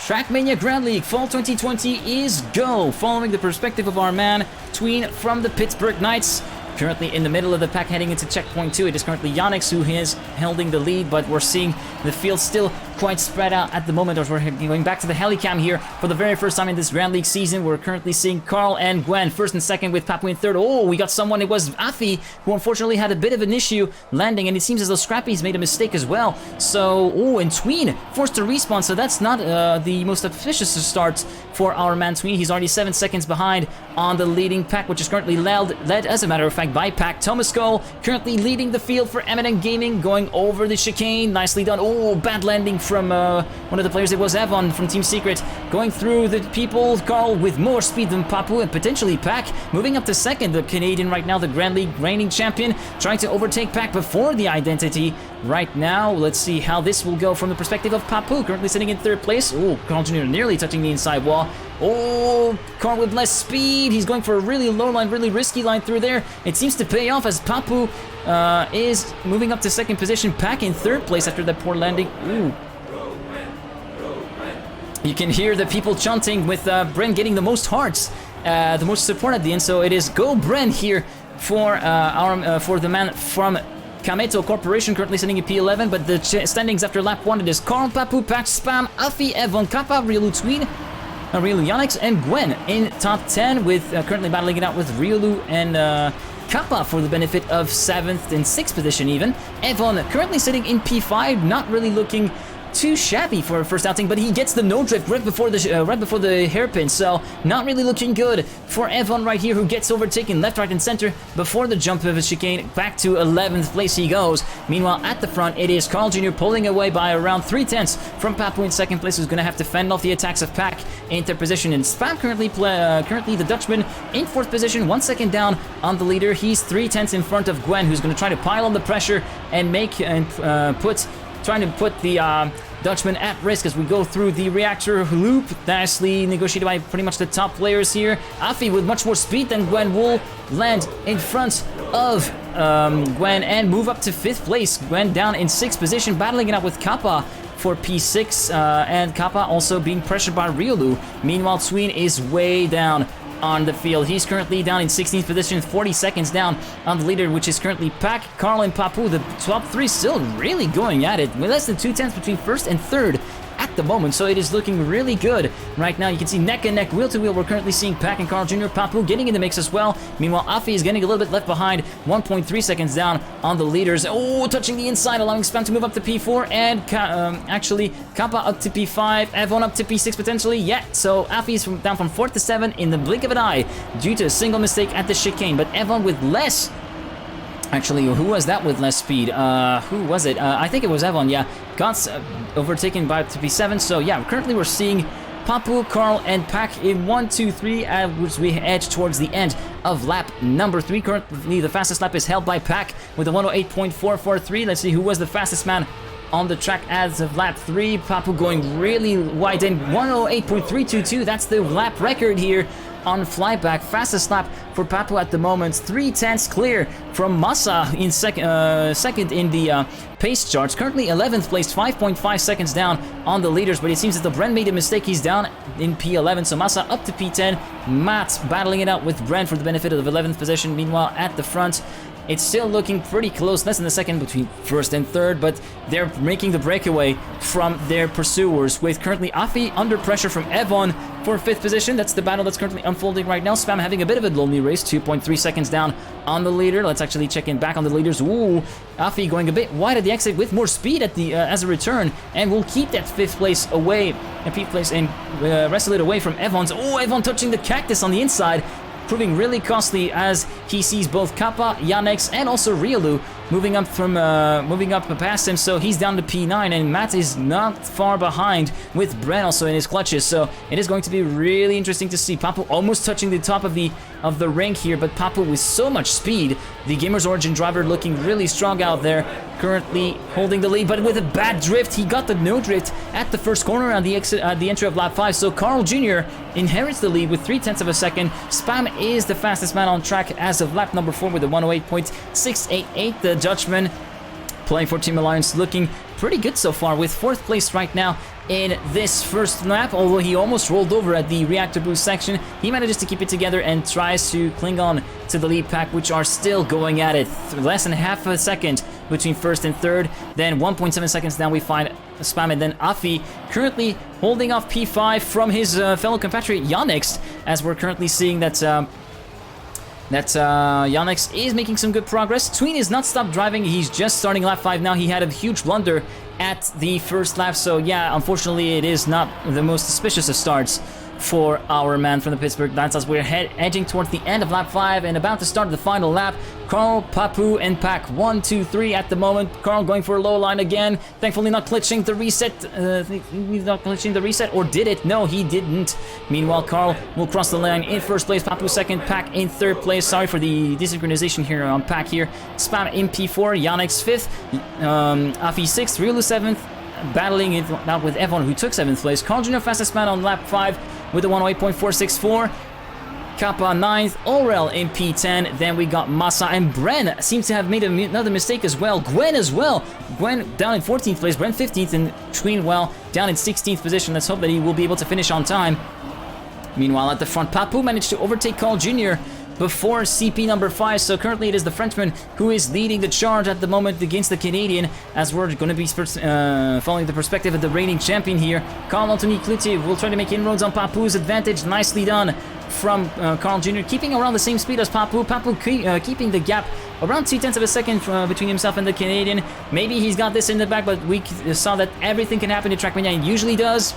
TrackMania Grand League Fall 2020 is go, following the perspective of our man Tween from the Pittsburgh Knights. Currently in the middle of the pack, heading into checkpoint 2. It is currently Yannick who is holding the lead, but we're seeing the field still quite spread out at the moment. As we're going back to the helicam here for the very first time in this Grand League season, we're currently seeing Carl and Gwen first and second, with Papu in third. Oh, we got someone. It was Afi, who unfortunately had a bit of an issue landing, and it seems as though Scrappy's made a mistake as well. So, oh, and Tween forced to respawn, so that's not the most auspicious start for our man Tween. He's already 7 seconds behind on the leading pack, which is currently led as a matter of fact, by Pack. Thomas Cole currently leading the field for Eminent Gaming, going over the chicane. Nicely done. Oh, bad landing from one of the players. It was Evan from Team Secret, going through the people. Carl with more speed than Papu and potentially Pack, moving up to second. The Canadian right now, the Grand League reigning champion, trying to overtake Pack before the identity. Right now, let's see how this will go from the perspective of Papu, currently sitting in third place. Oh, Carl Jr. nearly touching the inside wall. Oh, Carl with less speed. He's going for a really low line, really risky line through there. It seems to pay off as Papu is moving up to second position. Pack in third place after that poor landing. Ooh. You can hear the people chanting, with Bren getting the most hearts, the most support at the end. So it is go Bren here for for the man from Kameto Corporation, currently sitting in P11, but the standings after lap 1, it is Carl, Papu, Pack, Spam, Afi, Evan, Kappa, Riolu Tween, Riolu Yannick, and Gwen in top 10, with currently battling it out with Riolu and Kappa for the benefit of 7th and 6th position even. Evan currently sitting in P5, not really looking too shabby for a first outing, but he gets the no drift right before the hairpin, so not really looking good for Evan right here, who gets overtaken left, right, and center before the jump of a chicane. Back to 11th place he goes. Meanwhile, at the front, it is Carl Jr. pulling away by around 3/10 from Papu in second place, who's going to have to fend off the attacks of Pack in third position. And Spam currently the Dutchman in fourth position, 1 second down on the leader. He's 3/10 in front of Gwen, who's going to try to pile on the pressure and trying to put the Dutchman at risk as we go through the reactor loop. Nicely negotiated by pretty much the top players here. Afi with much more speed than Gwen will land in front of Gwen and move up to 5th place. Gwen down in 6th position, battling it out with Kappa for P6, and Kappa also being pressured by Riolu. Meanwhile, Tween is way down on the field. He's currently down in 16th position, 40 seconds down on the leader, which is currently Pack, Carl, and Papu. The top 3 still really going at it, with less than 2/10 between first and third at the moment, so it is looking really good right now. You can see neck and neck, wheel to wheel. We're currently seeing Pack and Carl Jr. Papu getting in the mix as well. Meanwhile, Afi is getting a little bit left behind, 1.3 seconds down on the leaders. Oh, touching the inside, allowing Spam to move up to P4, and actually Kappa up to P5, Evan up to P6 potentially. Yeah, so Afi is down from 4th to 7 in the blink of an eye due to a single mistake at the chicane, but Evan with less. Actually, who was that with less speed? Who was it? I think it was Evan, yeah. Got overtaken by P7. So, yeah, currently we're seeing Papu, Carl, and Pack in 1, 2, 3, as we edge towards the end of lap number 3. Currently, the fastest lap is held by Pack with a 108.443. Let's see who was the fastest man on the track as of lap 3. Papu going really wide in, 108.322. That's the lap record here on flyback. Fastest lap for Papu at the moment, 3/10 clear from Massa in second in the pace charts. Currently 11th place, 5.5 seconds down on the leaders, but it seems that the Bren made a mistake. He's down in P11, so Massa up to P10. Matt battling it out with Bren for the benefit of 11th position. Meanwhile, at the front, it's still looking pretty close, less than a second between first and third, but they're making the breakaway from their pursuers, with currently Afi under pressure from Evan for 5th position. That's the battle that's currently unfolding right now. Spam having a bit of a lonely race, 2.3 seconds down on the leader. Let's actually check in back on the leaders. Ooh, Afi going a bit wide at the exit with more speed at the as a return, and will keep that 5th place away, and 5th place, and wrestle it away from Evan's. Oh, Evan touching the cactus on the inside, proving really costly as he sees both Kappa, Yannick, and also Riolu moving up past him. So he's down to P9, and Matt is not far behind with Bren also in his clutches. So it is going to be really interesting to see Papu almost touching the top of the ring here, but Papu with so much speed. The Gamers Origin driver looking really strong out there, currently holding the lead, but with a bad drift. He got the no drift at the first corner on the entry of lap 5. So Carl Jr. inherits the lead with 3/10 of a second. Spam is the fastest man on track as of lap number 4 with a 108.688. The Dutchman playing for Team Alliance looking pretty good so far, with 4th place right now in this first lap. Although he almost rolled over at the reactor boost section, he manages to keep it together and tries to cling on to the lead pack, which are still going at it. Less than half a second between 1st and 3rd. Then 1.7 seconds down we find Spam, and then Afi currently holding off P5 from his fellow compatriot Yannick, as we're currently seeing that Yannick is making some good progress. Tween is not stopped driving, he's just starting lap 5 now. He had a huge blunder at the first lap, so yeah, unfortunately it is not the most auspicious of starts for our man from the Pittsburgh Lions as we're edging towards the end of lap 5 and about to start the final lap. Carl, Papu, and Pack 1, 2, 3 at the moment. Carl going for a low line again, thankfully not glitching the reset, or did it? No, he didn't. Meanwhile, Carl will cross the line in 1st place, Papu 2nd, Pack in 3rd place. Sorry for the desynchronization here on Pack here. Spam in P4, Yannick 5th, Afi 6th, Ryulu 7th, battling it out with Evon, who took 7th place. Carl Jr. fastest man on lap 5 with a 108.464. Kappa 9th, Orel in P10, then we got Massa, and Bren seems to have made another mistake as well. Gwen as well. Gwen down in 14th place, Bren 15th, and Tween, well, down in 16th position. Let's hope that he will be able to finish on time. Meanwhile, at the front, Papu managed to overtake Carl Jr. before CP number 5, so currently it is the Frenchman who is leading the charge at the moment against the Canadian, as we're going to be following the perspective of the reigning champion here. Carl-Anthony Cloutier will try to make inroads on Papu's advantage. Nicely done from Carl Jr., keeping around the same speed as Papu. Papu keeping the gap around 0.2 of a second between himself and the Canadian. Maybe he's got this in the back, but we saw that everything can happen in TrackMania, and usually does.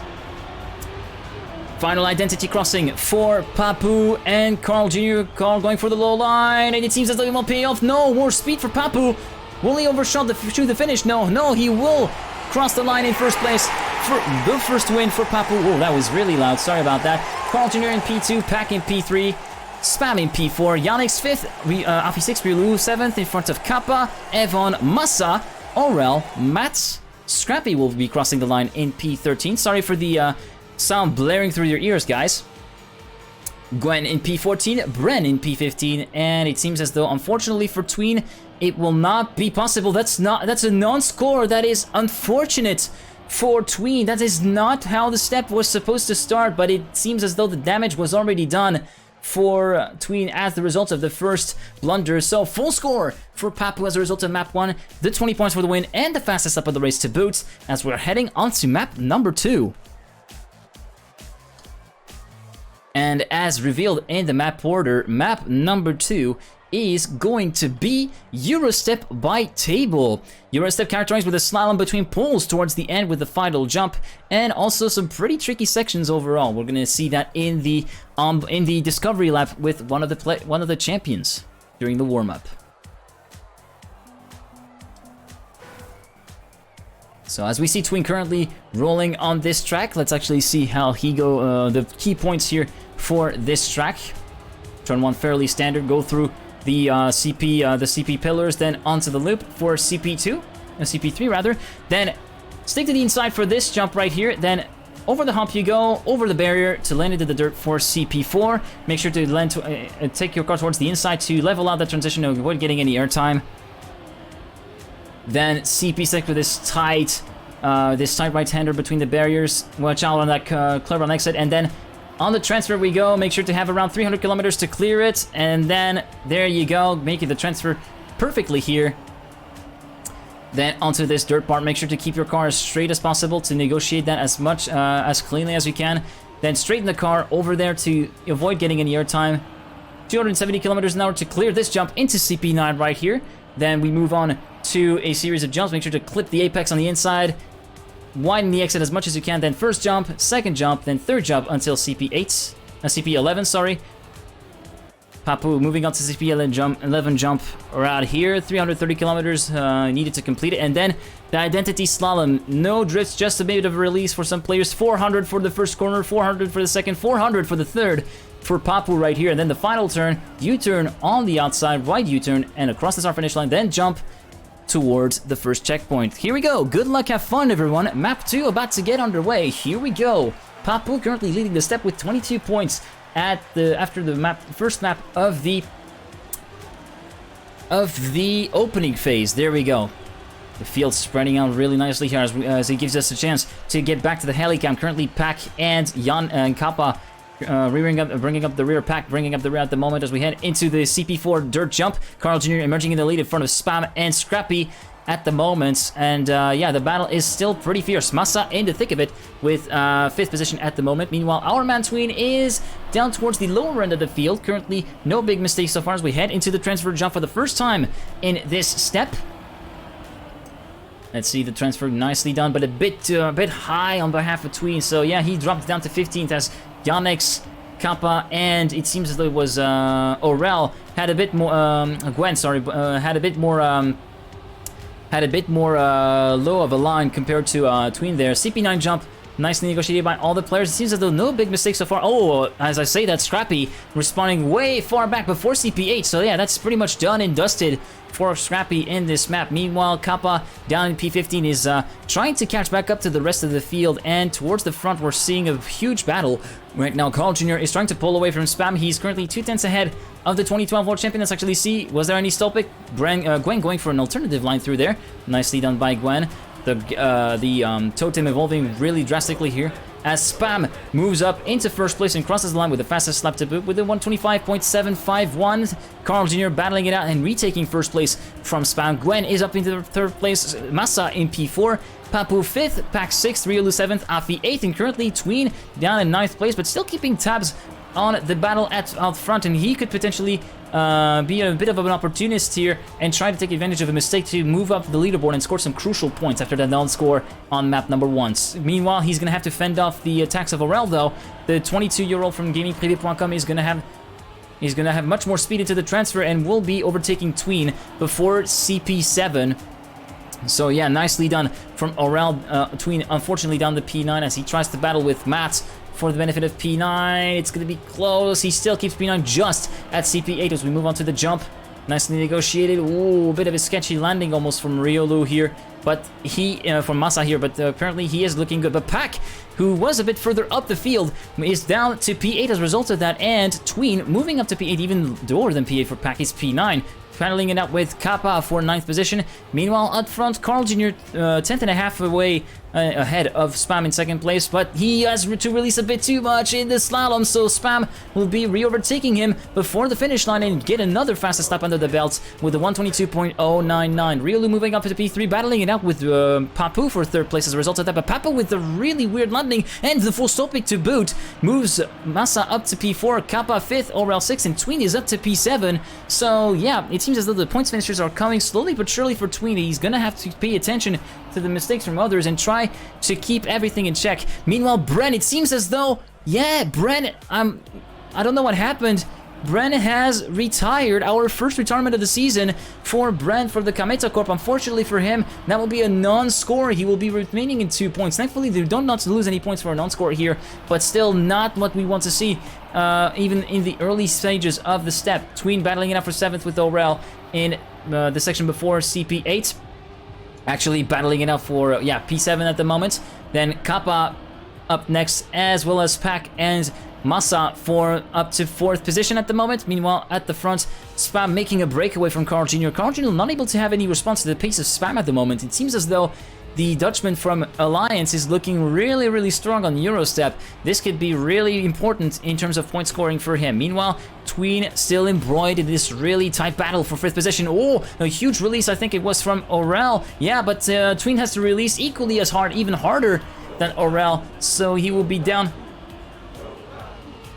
Final identity crossing for Papu and Carl Jr. Carl going for the low line, and it seems as though he won't pay off. No, more speed for Papu. Will he overshot the finish? No, he will cross the line in 1st place for the first win for Papu. Oh, that was really loud. Sorry about that. Carl Jr. in P2, Pack in P3, Spam in P4, Yannick 5th, Afi 6th, Ryulu 7th in front of Kappa, Evon, Massa, Orel, Mats, Scrappy will be crossing the line in P13. Sorry for the sound blaring through your ears, guys. Gwen in P14, Bren in P15, and it seems as though, unfortunately for Tween, it will not be possible. That's a non-score. That is unfortunate for Tween. That is not how the step was supposed to start, but it seems as though the damage was already done for Tween as the result of the first blunder. So full score for Papu as a result of map 1, the 20 points for the win, and the fastest lap of the race to boot, as we're heading on to map number 2. And as revealed in the map order, map number 2 is going to be Eurostep by table. Eurostep characterized with a slalom between poles towards the end with the final jump, and also some pretty tricky sections overall. We're going to see that in the discovery lap with one of the champions during the warm-up. So as we see Tween currently rolling on this track, let's actually see how he the key points here for this track. Turn 1 fairly standard, go through the CP pillars, then onto the loop for CP3 rather. Then stick to the inside for this jump right here, then over the hump you go, over the barrier to land into the dirt for CP4. Make sure to land take your car towards the inside to level out that transition to avoid getting any airtime. Then CP6 with this tight right-hander between the barriers. Watch out on that clever on exit, and then on the transfer we go. Make sure to have around 300 kilometers to clear it, and then there you go, making the transfer perfectly here. Then onto this dirt part, make sure to keep your car as straight as possible to negotiate that as much as cleanly as you can. Then straighten the car over there to avoid getting any airtime. 270 kilometers an hour to clear this jump into CP9 right here. Then we move on to a series of jumps. Make sure to clip the apex on the inside, widen the exit as much as you can, then first jump, second jump, then third jump until CP11, sorry. Papu moving on to CP11 jump around here, 330 kilometers needed to complete it, and then the identity slalom, no drifts, just a bit of a release for some players. 400 for the first corner, 400 for the second, 400 for the third for Papu right here, and then the final turn, U-turn on the outside, wide U-turn, and across the start finish line, then jump towards the first checkpoint. Here we go. Good luck, have fun, everyone. Map 2 about to get underway. Here we go. Papu currently leading the step with 22 points after the first map of the opening phase. There we go. The field spreading out really nicely here as it gives us a chance to get back to the helicam. Currently, Pack and Jan and Kappa bringing up the rear. Pack bringing up the rear at the moment as we head into the CP4 dirt jump. Carl Jr. emerging in the lead in front of Spam and Scrappy at the moment. And yeah, the battle is still pretty fierce. Massa in the thick of it with 5th position at the moment. Meanwhile, our man Tween is down towards the lower end of the field. Currently, no big mistakes so far as we head into the transfer jump for the first time in this step. Let's see the transfer, nicely done, but a bit high on behalf of Tween. So yeah, he dropped down to 15th as Yannick's, Kappa, and it seems as though it was Aurel had a bit more. Gwen, sorry, had a bit more low of a line compared to Tween there. CP9 jump, nicely negotiated by all the players. It seems as though no big mistakes so far. Oh, as I say that, Scrappy responding way far back before CP8. So yeah, that's pretty much done and dusted for Scrappy in this map. Meanwhile, Kappa down in P15 is trying to catch back up to the rest of the field, and towards the front we're seeing a huge battle right now. Carl Jr. is trying to pull away from Spam. He's currently 2/10 ahead of the 2012 world champion. Let's actually see, was there any stall pick? Gwen going for an alternative line through there. Nicely done by Gwen. The totem evolving really drastically here as Spam moves up into first place and crosses the line with the fastest lap to boot with a 125.751. Carl Jr. battling it out and retaking first place from Spam. Gwen is up into third place. Massa in P4. Papu 5th, Pack 6th, Riolu 7th, Afi 8th, and currently Tween down in 9th place, but still keeping tabs on the battle out front, and he could potentially be a bit of an opportunist here and try to take advantage of a mistake to move up the leaderboard and score some crucial points after that down score on map number 1. Meanwhile, he's going to have to fend off the attacks of Aurel, though. The 22-year-old from GamingPrivé.com is going to have much more speed into the transfer and will be overtaking Tween before CP7. So yeah, nicely done from Aurel. Tween unfortunately down to P9 as he tries to battle with Matt for the benefit of P9. It's going to be close. He still keeps P9 just at CP8 as we move on to the jump. Nicely negotiated. Ooh, a bit of a sketchy landing almost from Riolu here. But from Massa here, but apparently he is looking good. But Pack, who was a bit further up the field, is down to P8 as a result of that. And Tween moving up to P8, even lower than P8 for Pack, is P9. Battling it out with Kappa for 9th position. Meanwhile, up front, Carl Jr. 10th and a half away ahead of Spam in 2nd place, but he has to release a bit too much in the slalom, so Spam will be re-overtaking him before the finish line and get another fastest lap under the belt with a 122.099. Riolu moving up to P3, battling it out with Papu for 3rd place as a result of that, but Papu with the really weird landing and the full stop pick to boot moves Massa up to P4, Kappa 5th, Aurel 6th, and Tween is up to P7. So yeah, it seems as though the points finishers are coming slowly but surely for Tween. He's gonna have to pay attention to the mistakes from others and try to keep everything in check. Meanwhile, Bren, it seems as though, yeah, Bren, I don't know what happened. Bren has retired, our first retirement of the season for Bren for the Kameta Corp. Unfortunately for him, that will be a non-score. He will be remaining in 2 points. Thankfully, they don't not lose any points for a non-score here, but still not what we want to see, even in the early stages of the step. Tween battling it out for 7th with Aurel in the section before CP8. Actually battling it out for, yeah, P7 at the moment. Then Kappa up next, as well as Pack and Massa for up to 4th position at the moment. Meanwhile, at the front, Spam making a breakaway from Carl Jr. Carl Jr. not able to have any response to the pace of Spam at the moment. It seems as though the Dutchman from Alliance is looking really, really strong on Eurostep. This could be really important in terms of point scoring for him. Meanwhile, Tween still embroiled in this really tight battle for 5th position. Oh, a huge release, I think it was from Aurel. Yeah, but Tween has to release equally as hard, even harder than Aurel. So he will be down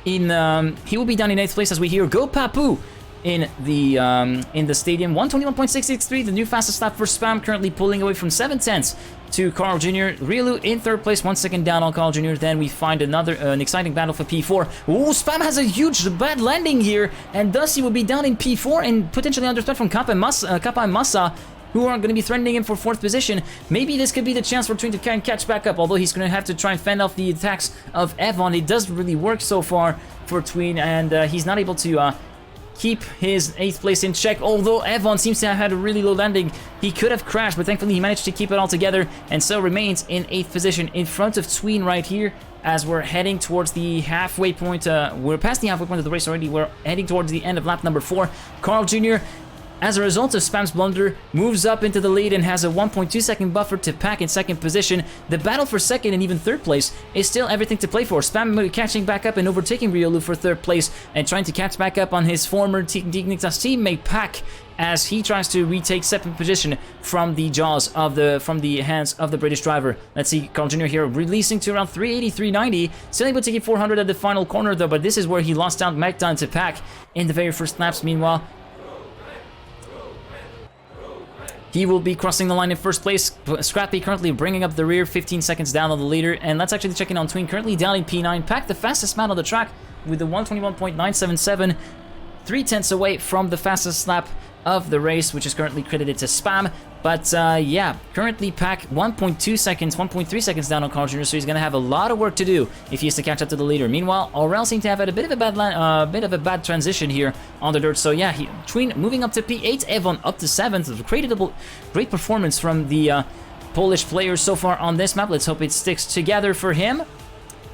in 8th place as we hear "Go Papu" in the stadium. 121.663, the new fastest lap for Spam, currently pulling away from 7/10 to Carl Jr. Riolu in 3rd place, 1 second down on Carl Jr. Then we find an exciting battle for P4. Ooh, Spam has a huge bad landing here, and thus he will be down in P4 and potentially under threat from Kappa and Massa, who are going to be threatening him for 4th position. Maybe this could be the chance for Tween to catch back up, although he's going to have to try and fend off the attacks of Evon. It does really work so far for Tween, and he's not able to keep his 8th place in check, although Evon seems to have had a really low landing. He could have crashed, but thankfully he managed to keep it all together, and so remains in 8th position in front of Tween right here as we're heading towards the halfway point. We're past the halfway point of the race already. We're heading towards the end of lap number 4. Carl Jr. as a result of Spam's blunder, moves up into the lead and has a 1.2 second buffer to Pack in second position. The battle for second and even third place is still everything to play for. Spam catching back up and overtaking Riolu for third place and trying to catch back up on his former Dignitas teammate Pack as he tries to retake second position from the hands of the British driver. Let's see, Carl Jr. here releasing to around 380, 390, still able to get 400 at the final corner though, but this is where he lost out Magda to Pack in the very first laps. Meanwhile, he will be crossing the line in first place. Scrappy currently bringing up the rear, 15 seconds down on the leader. And let's actually check in on Tween, currently down in P9. Pack, the fastest man on the track with the 121.977, 3/10 away from the fastest lap of the race, which is currently credited to Spam. But yeah, currently Pack 1.2 seconds, 1.3 seconds down on Carl Jr., so he's going to have a lot of work to do if he is to catch up to the leader. Meanwhile, Aurel seemed to have had a bit of a bad transition here on the dirt. So yeah, Tween moving up to P8, Evon up to 7th. Great performance from the Polish players so far on this map. Let's hope it sticks together for him.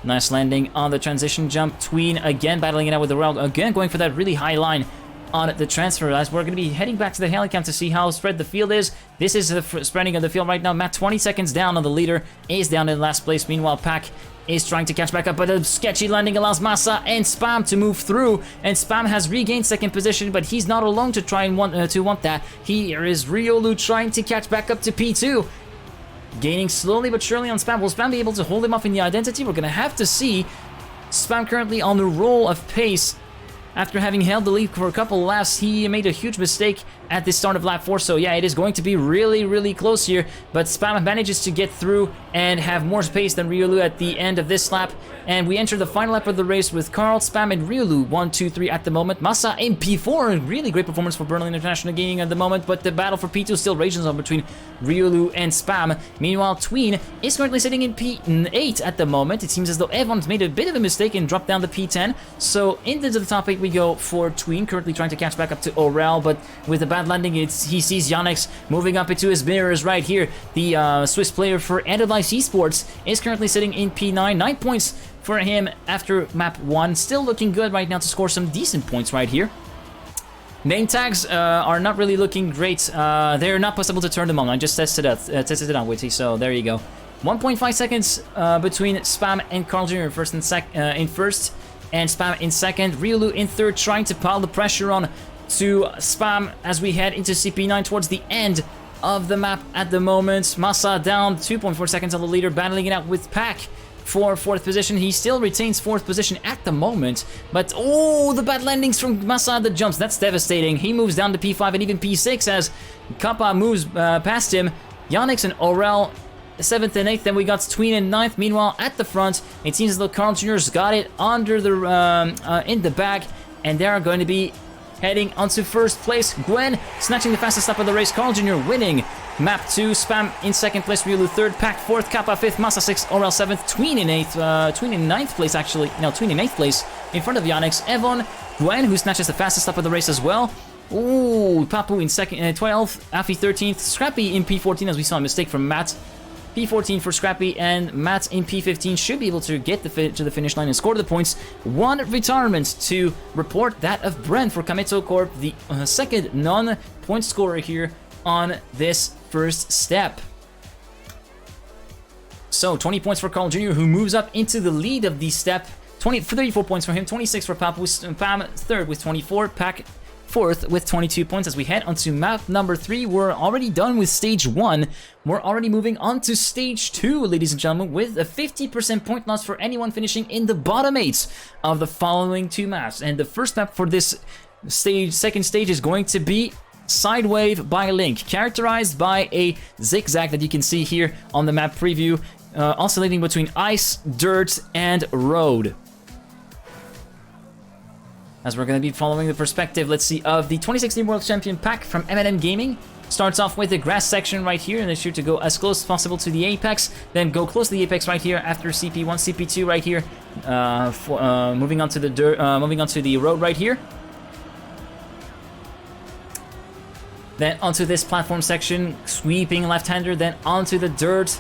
Nice landing on the transition jump. Tween again battling it out with Aurel, again going for that really high line on the transfer. As we're going to be heading back to the helicam to see how spread the field is. This is the spreading of the field right now. Matt 20 seconds down on the leader, is down in last place. Meanwhile, Pack is trying to catch back up, but a sketchy landing allows Massa and Spam to move through, and Spam has regained second position, but he's not alone to try and want that. Here is Riolu trying to catch back up to P2. Gaining slowly but surely on Spam. Will Spam be able to hold him off in the identity? We're going to have to see. Spam currently on the roll of pace. After having held the lead for a couple of laps, he made a huge mistake at the start of lap 4. So yeah, it is going to be really, really close here. But Spam manages to get through and have more space than Riolu at the end of this lap. And we enter the final lap of the race with Carl, Spam, and Riolu 1, 2, 3 at the moment. Massa in P4, really great performance for Berlin International gaining at the moment. But the battle for P2 still rages on between Riolu and Spam. Meanwhile, Tween is currently sitting in P8 at the moment. It seems as though Evon's made a bit of a mistake and dropped down to P10. So into the top 8 we go for Tween, currently trying to catch back up to Aurel, but with a bad landing, he sees Yannick's moving up into his mirrors right here. The Swiss player for Enterprise Esports is currently sitting in P9, 9 points for him after map 1. Still looking good right now to score some decent points right here. Name tags are not really looking great. They're not possible to turn them on. I just tested it out, Witty, so there you go. 1.5 seconds between Spam and Carl Jr. in first, and Spam in second. Riolu in third, trying to pile the pressure on to Spam as we head into CP9 towards the end of the map at the moment. Massa down 2.4 seconds on the leader, battling it out with Pack for 4th position. He still retains 4th position at the moment, but oh, the bad landings from Massa, the jumps, that's devastating. He moves down to P5 and even P6 as Kappa moves past him. Yannick's and Aurel 7th and 8th, then we got Tween in 9th. Meanwhile, at the front, it seems as though Carl Jr.'s got it under the in the bag, and they are going to be heading onto first place. Gwen snatching the fastest lap of the race. Carl Jr. winning map 2. Spam in second place. Riolu third. Pack fourth. Kappa fifth. Massa 6th. Aurel 7th. Tween in 8th. Tween in 9th place, actually. No, Tween in 8th place in front of Yannick's. Evon. Gwen, who snatches the fastest lap of the race as well. Ooh, Papu in 12th. Afi 13th. Scrappy in P14 as we saw a mistake from Matt. P14 for Scrappy, and Matt in P15 should be able to get to the finish line and score the points. 1 retirement to report, that of Brent for Kameto Corp, the second non-point scorer here on this first step. So 20 points for Carl Jr., who moves up into the lead of the step. 34 points for him, 26 for Papu. Pam third with 24, Pack 4th with 22 points. As we head onto map number 3, we're already done with stage 1. We're already moving on to stage 2, ladies and gentlemen, with a 50% point loss for anyone finishing in the bottom 8 of the following 2 maps. And the first map for this second stage is going to be Sidewave by Link, characterized by a zigzag that you can see here on the map preview, oscillating between ice, dirt, and road. As we're going to be following the perspective, let's see, of the 2016 World Champion Pack from M&M Gaming. Starts off with the grass section right here, and they're sure to go as close as possible to the apex, then go close to the apex right here after CP1, CP2 right here, moving on to the dirt, moving on to the road right here. Then onto this platform section, sweeping left-hander, then onto the dirt.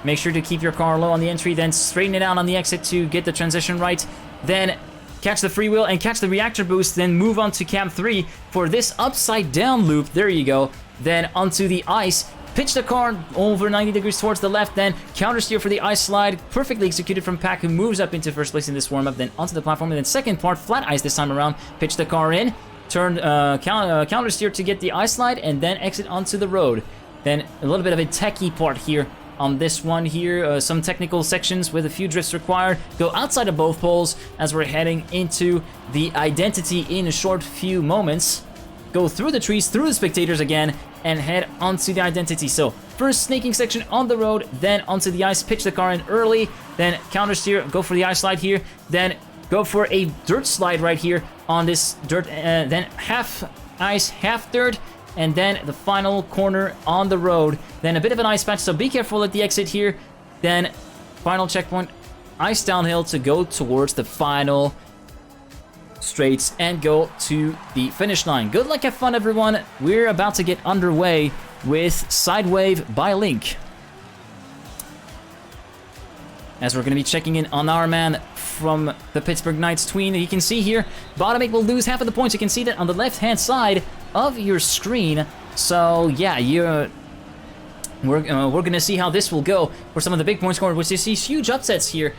Make sure to keep your car low on the entry, then straighten it out on the exit to get the transition right. Then catch the free wheel and catch the reactor boost, then move on to cam 3 for this upside down loop. There you go. Then onto the ice. Pitch the car over 90 degrees towards the left, then counter steer for the ice slide. Perfectly executed from Pack, who moves up into first place in this warm-up, then onto the platform, and then second part, flat ice this time around. Pitch the car in, turn counter steer to get the ice slide, and then exit onto the road. Then a little bit of a techie part here on this one here. Some technical sections with a few drifts required. Go outside of both poles as we're heading into the identity in a short few moments. Go through the trees, through the spectators again, and head onto the identity. So first snaking section on the road, then onto the ice, pitch the car in early, then counter steer, go for the ice slide here, then go for a dirt slide right here on this dirt, then half ice, half dirt, and then the final corner on the road. Then a bit of an ice patch, so be careful at the exit here. Then final checkpoint, ice downhill to go towards the final straights and go to the finish line. Good luck, have fun, everyone. We're about to get underway with Sidewave by Link, as we're going to be checking in on our man from the Pittsburgh Knights, Tween. You can see here, bottom 8 will lose half of the points. You can see that on the left-hand side of your screen. So yeah, we're going to see how this will go for some of the big point scorers, which is these huge upsets here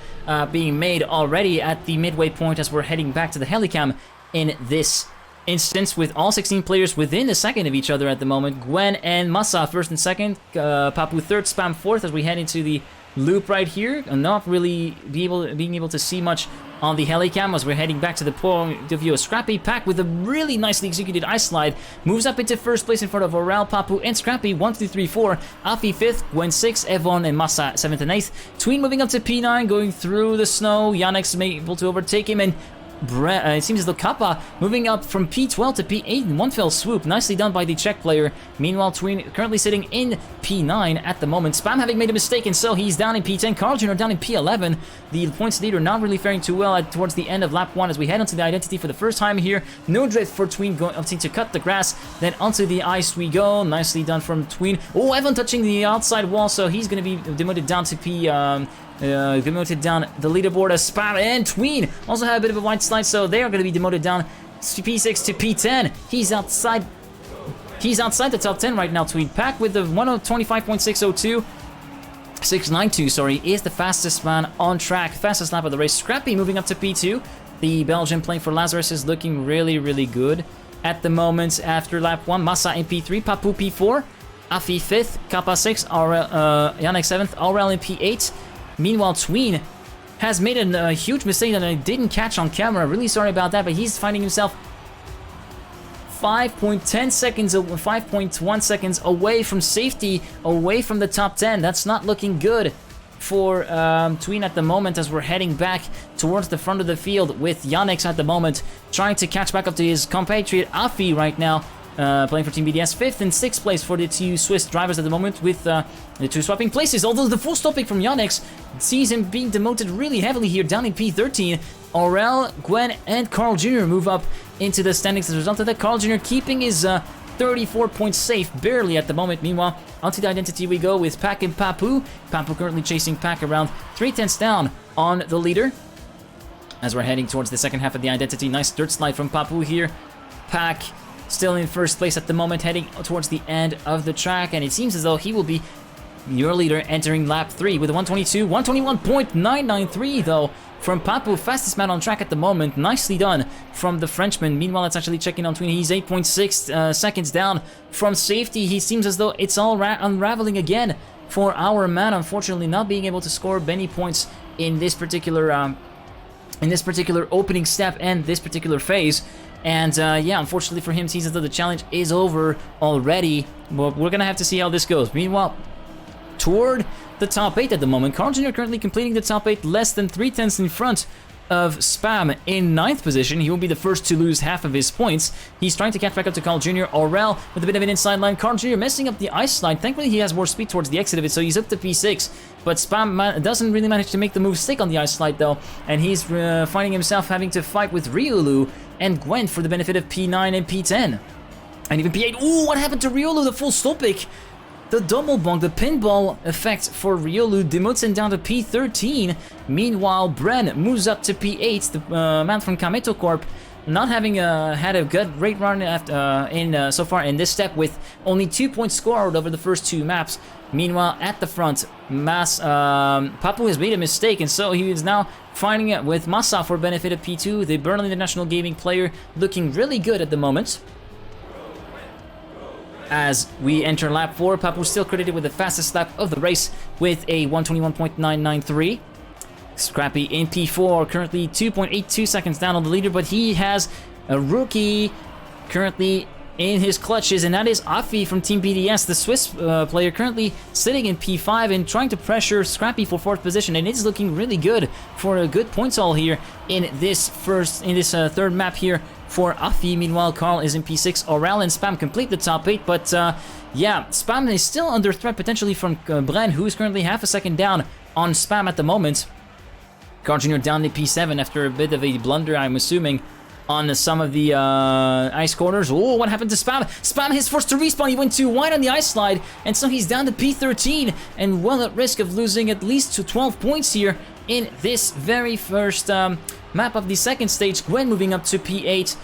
being made already at the midway point as we're heading back to the Helicam in this instance, with all 16 players within a second of each other at the moment. Gwen and Massa first and second, Papu third, Spam fourth as we head into the loop right here. Not really being able to see much on the Helicam as we're heading back to the point of view of Scrappy. Pack with a really nicely executed ice slide moves up into first place in front of Aurel, Papu, and Scrappy. 1, 2, 3, 4. Afi 5th, Gwen 6th, Evon and Massa 7th and 8th. Tween moving up to P9, going through the snow. Yannick's able to overtake him, and it seems as though Kappa moving up from P12 to P8 in one fell swoop. Nicely done by the Czech player. Meanwhile, Tween currently sitting in P9 at the moment. Spam having made a mistake, and so he's down in P10. Carl Jr. down in P11. The points leader not really faring too well towards the end of lap 1 as we head onto the identity for the first time here. No drift for Tween, opting to cut the grass. Then onto the ice we go. Nicely done from Tween. Oh, Evan touching the outside wall, so he's going to be demoted down to demoted down the leaderboard as Spam and Tween also had a bit of a white slide, so they are going to be demoted down to P6 to P10. He's outside the top 10 right now. Tween. Pack with the 125.602 692, sorry, is the fastest man on track, fastest lap of the race. Scrappy moving up to P2. The Belgian playing for Lazarus is looking really good at the moment after lap 1. Massa in P3, Papu P4, Afi 5th, Kappa 6th, Yannick 7th, Aurel in P8. Meanwhile, Tween has made a huge mistake that I didn't catch on camera. Really sorry about that, but he's finding himself 5.1 seconds away from safety, away from the top 10. That's not looking good for Tween at the moment as we're heading back towards the front of the field with Yannick at the moment trying to catch back up to his compatriot Afi right now. Playing for Team BDS, 5th and 6th place for the two Swiss drivers at the moment, with the two swapping places. Although the full stopping from Yannick sees him being demoted really heavily here, down in P13. Aurel, Gwen, and Carl Jr. move up into the standings as a result of that. Carl Jr. keeping his 34 points safe, barely at the moment. Meanwhile, onto the identity we go with Pack and Papu. Papu currently chasing Pack around 3/10 down on the leader as we're heading towards the second half of the identity. Nice dirt slide from Papu here. Pack still in first place at the moment, heading towards the end of the track, and it seems as though he will be your leader entering lap 3 with a 121.993 though from Papu, fastest man on track at the moment. Nicely done from the Frenchman. Meanwhile, it's actually checking on Tween. He's 8.6 seconds down from safety. He seems as though it's all unraveling again for our man, unfortunately not being able to score many points in this particular opening step and this particular phase. And yeah, unfortunately for him, it seems as though the challenge is over already. But we're going to have to see how this goes. Meanwhile, toward the top 8 at the moment, Carl Jr. currently completing the top 8, less than 3/10 in front of Spam in 9th position. He will be the first to lose half of his points. He's trying to catch back up to Carl Jr. Aurel with a bit of an inside line. Carl Jr. messing up the ice slide. Thankfully, he has more speed towards the exit of it, so he's up to P6. But Spam doesn't really manage to make the move stick on the ice slide, though. And he's finding himself having to fight with Riolu and Gwen for the benefit of P9 and P10. And even P8. Ooh, what happened to Riolu? The full stop pick the double bonk, the pinball effect for Riolu demotes him down to P13. Meanwhile, Bren moves up to P8, the man from Kameto Corp, not having had a great run after, so far in this step, with only 2 points scored over the first 2 maps. Meanwhile, at the front, Papu has made a mistake, and so he is now fighting it with Masa for benefit of P2, the Berlin International Gaming player, looking really good at the moment. As we enter lap 4, Papu still credited with the fastest lap of the race with a 121.993. Scrappy in P4, currently 2.82 seconds down on the leader, but he has a rookie currently in his clutches, and that is Afi from Team BDS, the Swiss player, currently sitting in P5 and trying to pressure Scrappy for 4th position, and it's looking really good for a good points haul here in this third map here for Afi. Meanwhile, Carl is in P6. Aurel and Spam complete the top 8, but yeah, Spam is still under threat potentially from Bren, who is currently half a second down on Spam at the moment. Carl Jr. down to P7 after a bit of a blunder, I'm assuming, on some of the ice corners. Oh, what happened to Spam? Spam is forced to respawn. He went too wide on the ice slide, and so he's down to P13 and well at risk of losing at least to 12 points here in this very first map of the second stage. Gwen moving up to P8.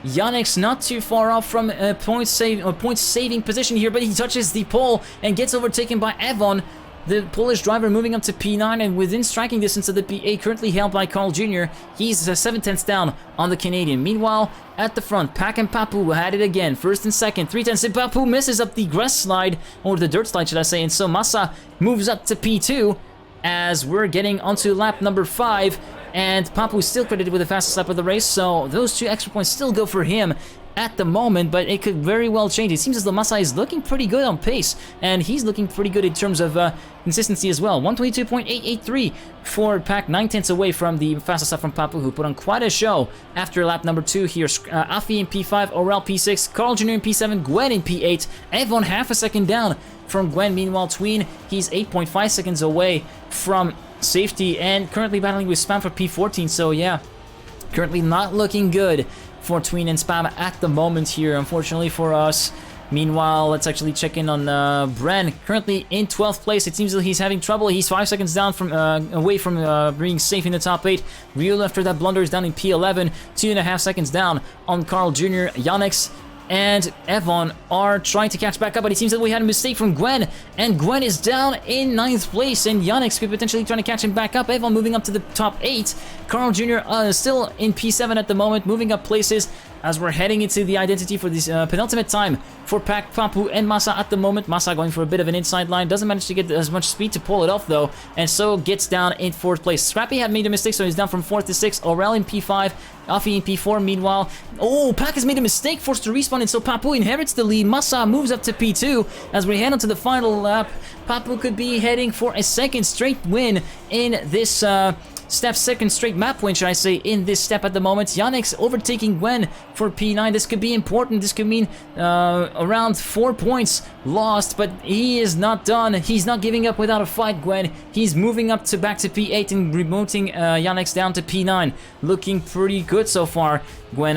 Yannick's not too far off from a point-saving position here, but he touches the pole and gets overtaken by Evon, the Polish driver, moving up to P9 and within striking distance of the P8, currently held by Carl Jr. He's 7/10 down on the Canadian. Meanwhile, at the front, Pak and Papu had it again. First and second, 3/10. Papu misses up the grass slide, or the dirt slide, should I say, and so Masa moves up to P2 as we're getting onto lap number 5. And Papu is still credited with the fastest lap of the race, so those 2 extra points still go for him at the moment, but it could very well change. It seems as though Masa is looking pretty good on pace, and he's looking pretty good in terms of consistency as well. 122.883 for Pak, 9/10 away from the fastest lap from Papu, who put on quite a show after lap number 2 here. Afi in P5, Aurel P6, Carl Jr. in P7, Gwen in P8, Evon half a second down from Gwen. Meanwhile, Tween, he's 8.5 seconds away from safety and currently battling with Spam for P14, so yeah, currently not looking good for Tween and Spam at the moment here, unfortunately for us. Meanwhile, let's actually check in on Bren, currently in 12th place. It seems that he's having trouble. He's 5 seconds down from away from being safe in the top 8. Real, after that blunder, is down in P11, 2.5 seconds down on Carl Jr. Yannick's and Evon are trying to catch back up, but it seems that we had a mistake from Gwen, and Gwen is down in 9th place, and Yannick could potentially trying to catch him back up. Evon moving up to the top 8. Carl Jr. Still in P7 at the moment, moving up places as we're heading into the identity for this penultimate time for Pak, Papu, and Masa at the moment. Masa going for a bit of an inside line, doesn't manage to get as much speed to pull it off though, and so gets down in 4th place. Scrappy had made a mistake, so he's down from 4th to 6th. Aurel in P5, Afi in P4. Meanwhile, oh, Pak has made a mistake, forced to respawn, and so Papu inherits the lead. Masa moves up to P2 as we head on to the final lap. Papu could be heading for a 2nd straight win in this step, 2nd straight map win, should I say, in this step at the moment. Yannick's overtaking Gwen for P9. This could be important. This could mean around 4 points lost, but he is not done. He's not giving up without a fight, Gwen. He's moving up to back to P8 and remoting Yannick's down to P9. Looking pretty good so far. Gwen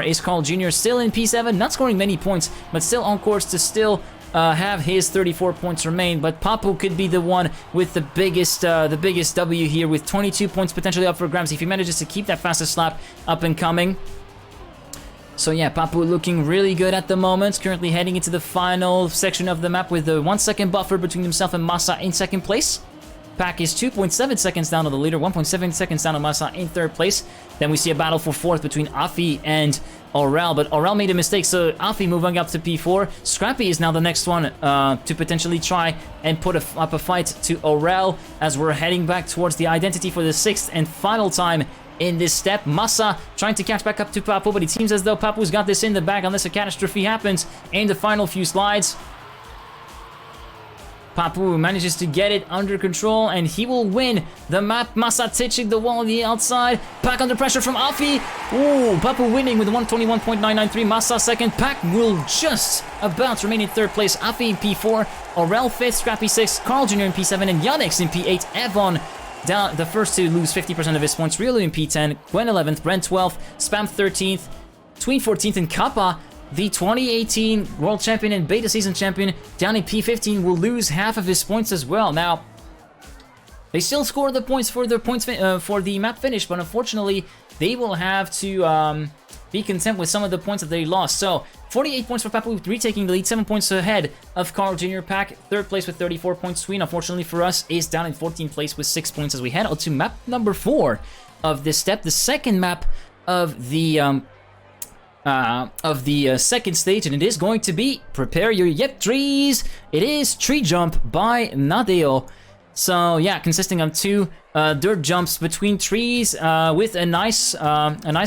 is Carl Jr. still in P7, not scoring many points, but still on course to still have his 34 points remain, but Papu could be the one with the biggest W here, with 22 points potentially up for grabs if he manages to keep that fastest lap up and coming. So yeah, Papu looking really good at the moment, currently heading into the final section of the map with a 1 second buffer between himself and Masa in 2nd place. Pak is 2.7 seconds down on the leader, 1.7 seconds down on Masa in 3rd place. Then we see a battle for 4th between Afi and Aurel, but Aurel made a mistake, so Afi moving up to P4. Scrappy is now the next one to potentially try and put up a fight to Aurel as we're heading back towards the identity for the 6th and final time in this step. Masa trying to catch back up to Papu, but it seems as though Papu's got this in the bag unless a catastrophe happens in the final few slides. Papu manages to get it under control, and he will win the map. Masa touching the wall on the outside. Pak under pressure from Afi. Ooh, Papu winning with 121.993. Masa 2nd. Pak will just about remain in 3rd place. Afi in P4. Aurel 5th. Scrappy 6th. Carl Jr. in P7. And Yannick in P8. Evon down the first to lose 50% of his points. Riolu in P10. Gwen 11th. Brent 12th. Spam 13th. Tween 14th. And Kappa the 2018 World Champion and Beta Season Champion down in P15 will lose half of his points as well. Now, they still score the points for the map finish, but unfortunately, they will have to be content with some of the points that they lost. So, 48 points for Papu, retaking the lead, 7 points ahead of Carl Jr. Pack. Third place with 34 points. Tween, unfortunately for us, is down in 14th place with 6 points as we head on to map number 4 of this step, the second map of the second stage, and it is going to be prepare your yep trees. It is tree jump by Nadeo. So yeah, consisting of 2 dirt jumps between trees with a nice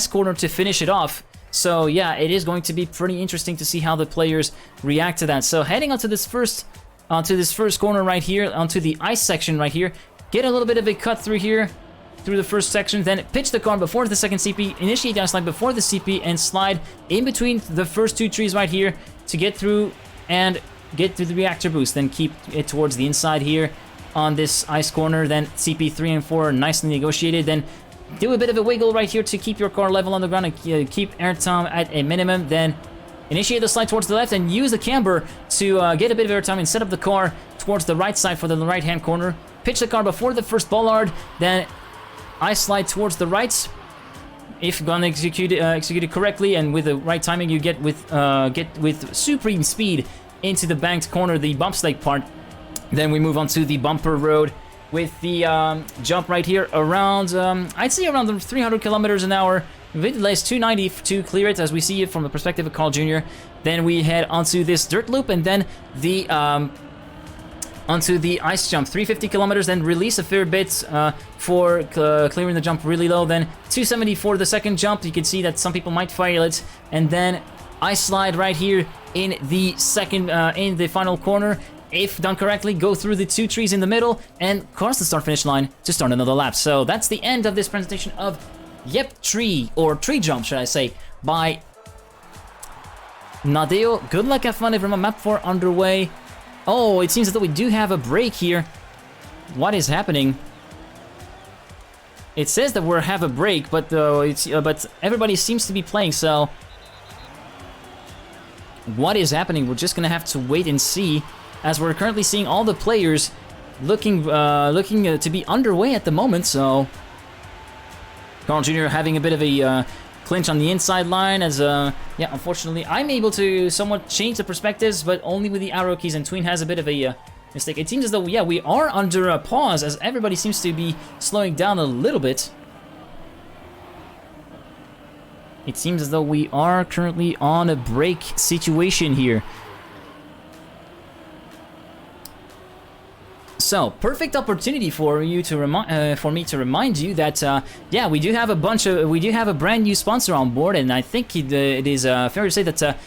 corner to finish it off. So yeah, it is going to be pretty interesting to see how the players react to that. So heading onto this first corner right here, onto the ice section right here, get a little bit of a cut through here, through the first section, then pitch the car before the second CP, initiate down slide before the CP, and slide in between the first 2 trees right here to get through and get to the reactor boost. Then keep it towards the inside here on this ice corner. Then CP 3 and 4 are nicely negotiated. Then do a bit of a wiggle right here to keep your car level on the ground and keep airtime at a minimum. Then initiate the slide towards the left and use the camber to get a bit of airtime and set up the car towards the right side for the right hand corner. Pitch the car before the first bollard, then I slide towards the right. If gonna execute it correctly and with the right timing, you get with supreme speed into the banked corner, the bump stake part. Then we move on to the bumper road with the jump right here around, I'd say around 300 kilometers an hour. It lays 290 to clear it as we see it from the perspective of Carl Jr. Then we head onto this dirt loop and then the onto the ice jump, 350 kilometers, then release a fair bit for clearing the jump really low. Then 270 for the second jump. You can see that some people might fail it, and then ice slide right here in the second, in the final corner. If done correctly, go through the 2 trees in the middle and cross the start-finish line to start another lap. So that's the end of this presentation of Yep Tree, or Tree Jump, should I say, by Nadeo. Good luck, have fun, everyone. Map 4 underway. Oh, it seems as though we do have a break here. What is happening? It says that we have a break, but but everybody seems to be playing, so what is happening? We're just gonna have to wait and see, as we're currently seeing all the players looking to be underway at the moment. So Carl Jr. having a bit of a clinch on the inside line, as yeah, unfortunately I'm able to somewhat change the perspectives, but only with the arrow keys, and Tween has a bit of a mistake. It seems as though, yeah, we are under a pause, as everybody seems to be slowing down a little bit. It seems as though we are currently on a break situation here. So, perfect opportunity for you to for me to remind you that yeah, we do have a brand new sponsor on board, and I think it is fair to say that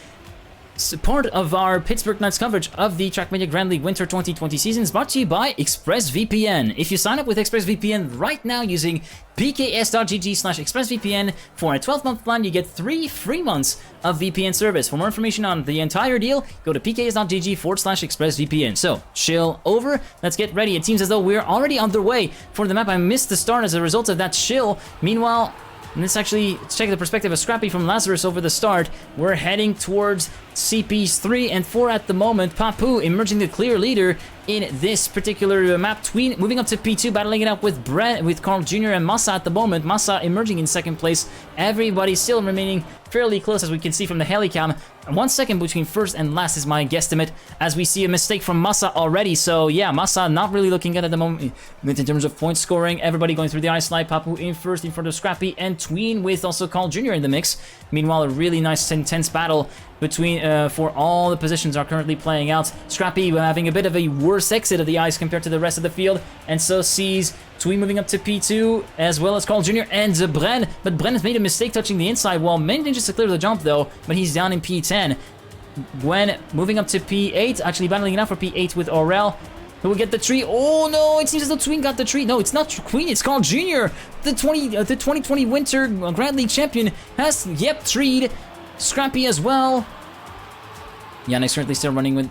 part of our Pittsburgh Knights coverage of the TrackMania Grand League Winter 2020 season is brought to you by ExpressVPN. If you sign up with ExpressVPN right now using pks.gg/ExpressVPN for a 12-month plan, you get 3 free months of VPN service. For more information on the entire deal, go to pks.gg/ExpressVPN. So, shill over. Let's get ready. It seems as though we're already underway for the map. I missed the start as a result of that shill. Meanwhile, let's check the perspective of Scrappy from Lazarus over the start. We're heading towards CPs 3 and 4 at the moment. Papu emerging the clear leader in this particular map. Tween moving up to P2, battling it up with Carl Jr. and Massa at the moment. Massa emerging in second place. Everybody still remaining fairly close, as we can see from the helicam. 1 second between first and last is my guesstimate, as we see a mistake from Massa already. So yeah, Massa not really looking good at the moment in terms of point scoring. Everybody going through the ice slide. Papu in first in front of Scrappy, and Tween with also Carl Jr. in the mix. Meanwhile, a really nice intense battle between for all the positions are currently playing out. Scrappy having a bit of a worse exit of the ice compared to the rest of the field, and so sees Tween moving up to P2, as well as Carl Jr. and Bren. But Bren has made a mistake touching the inside wall. Manages to clear the jump though, but he's down in P10. Gwen moving up to P8, actually battling it out for P8 with Aurel, who will get the tree. Oh no, it seems as though Tween got the tree. No, it's not Tween, it's Carl Jr. The 2020 Winter Grand League champion has, yep, treed Scrappy as well. Yannick's currently still running with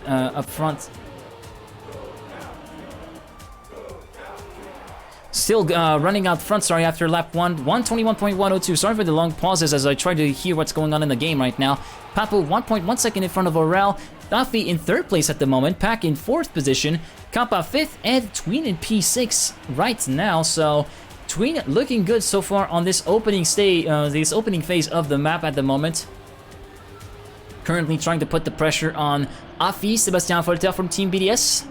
still running out front, sorry, after lap 1, 121.102. Sorry for the long pauses as I try to hear what's going on in the game right now. Papu 1.1 second in front of Aurel. Daffy in 3rd place at the moment. Pack in 4th position. Kappa 5th, and Tween in P6 right now. So Tween looking good so far on this opening phase of the map at the moment. Currently trying to put the pressure on Afi, Sébastien Folter from Team BDS.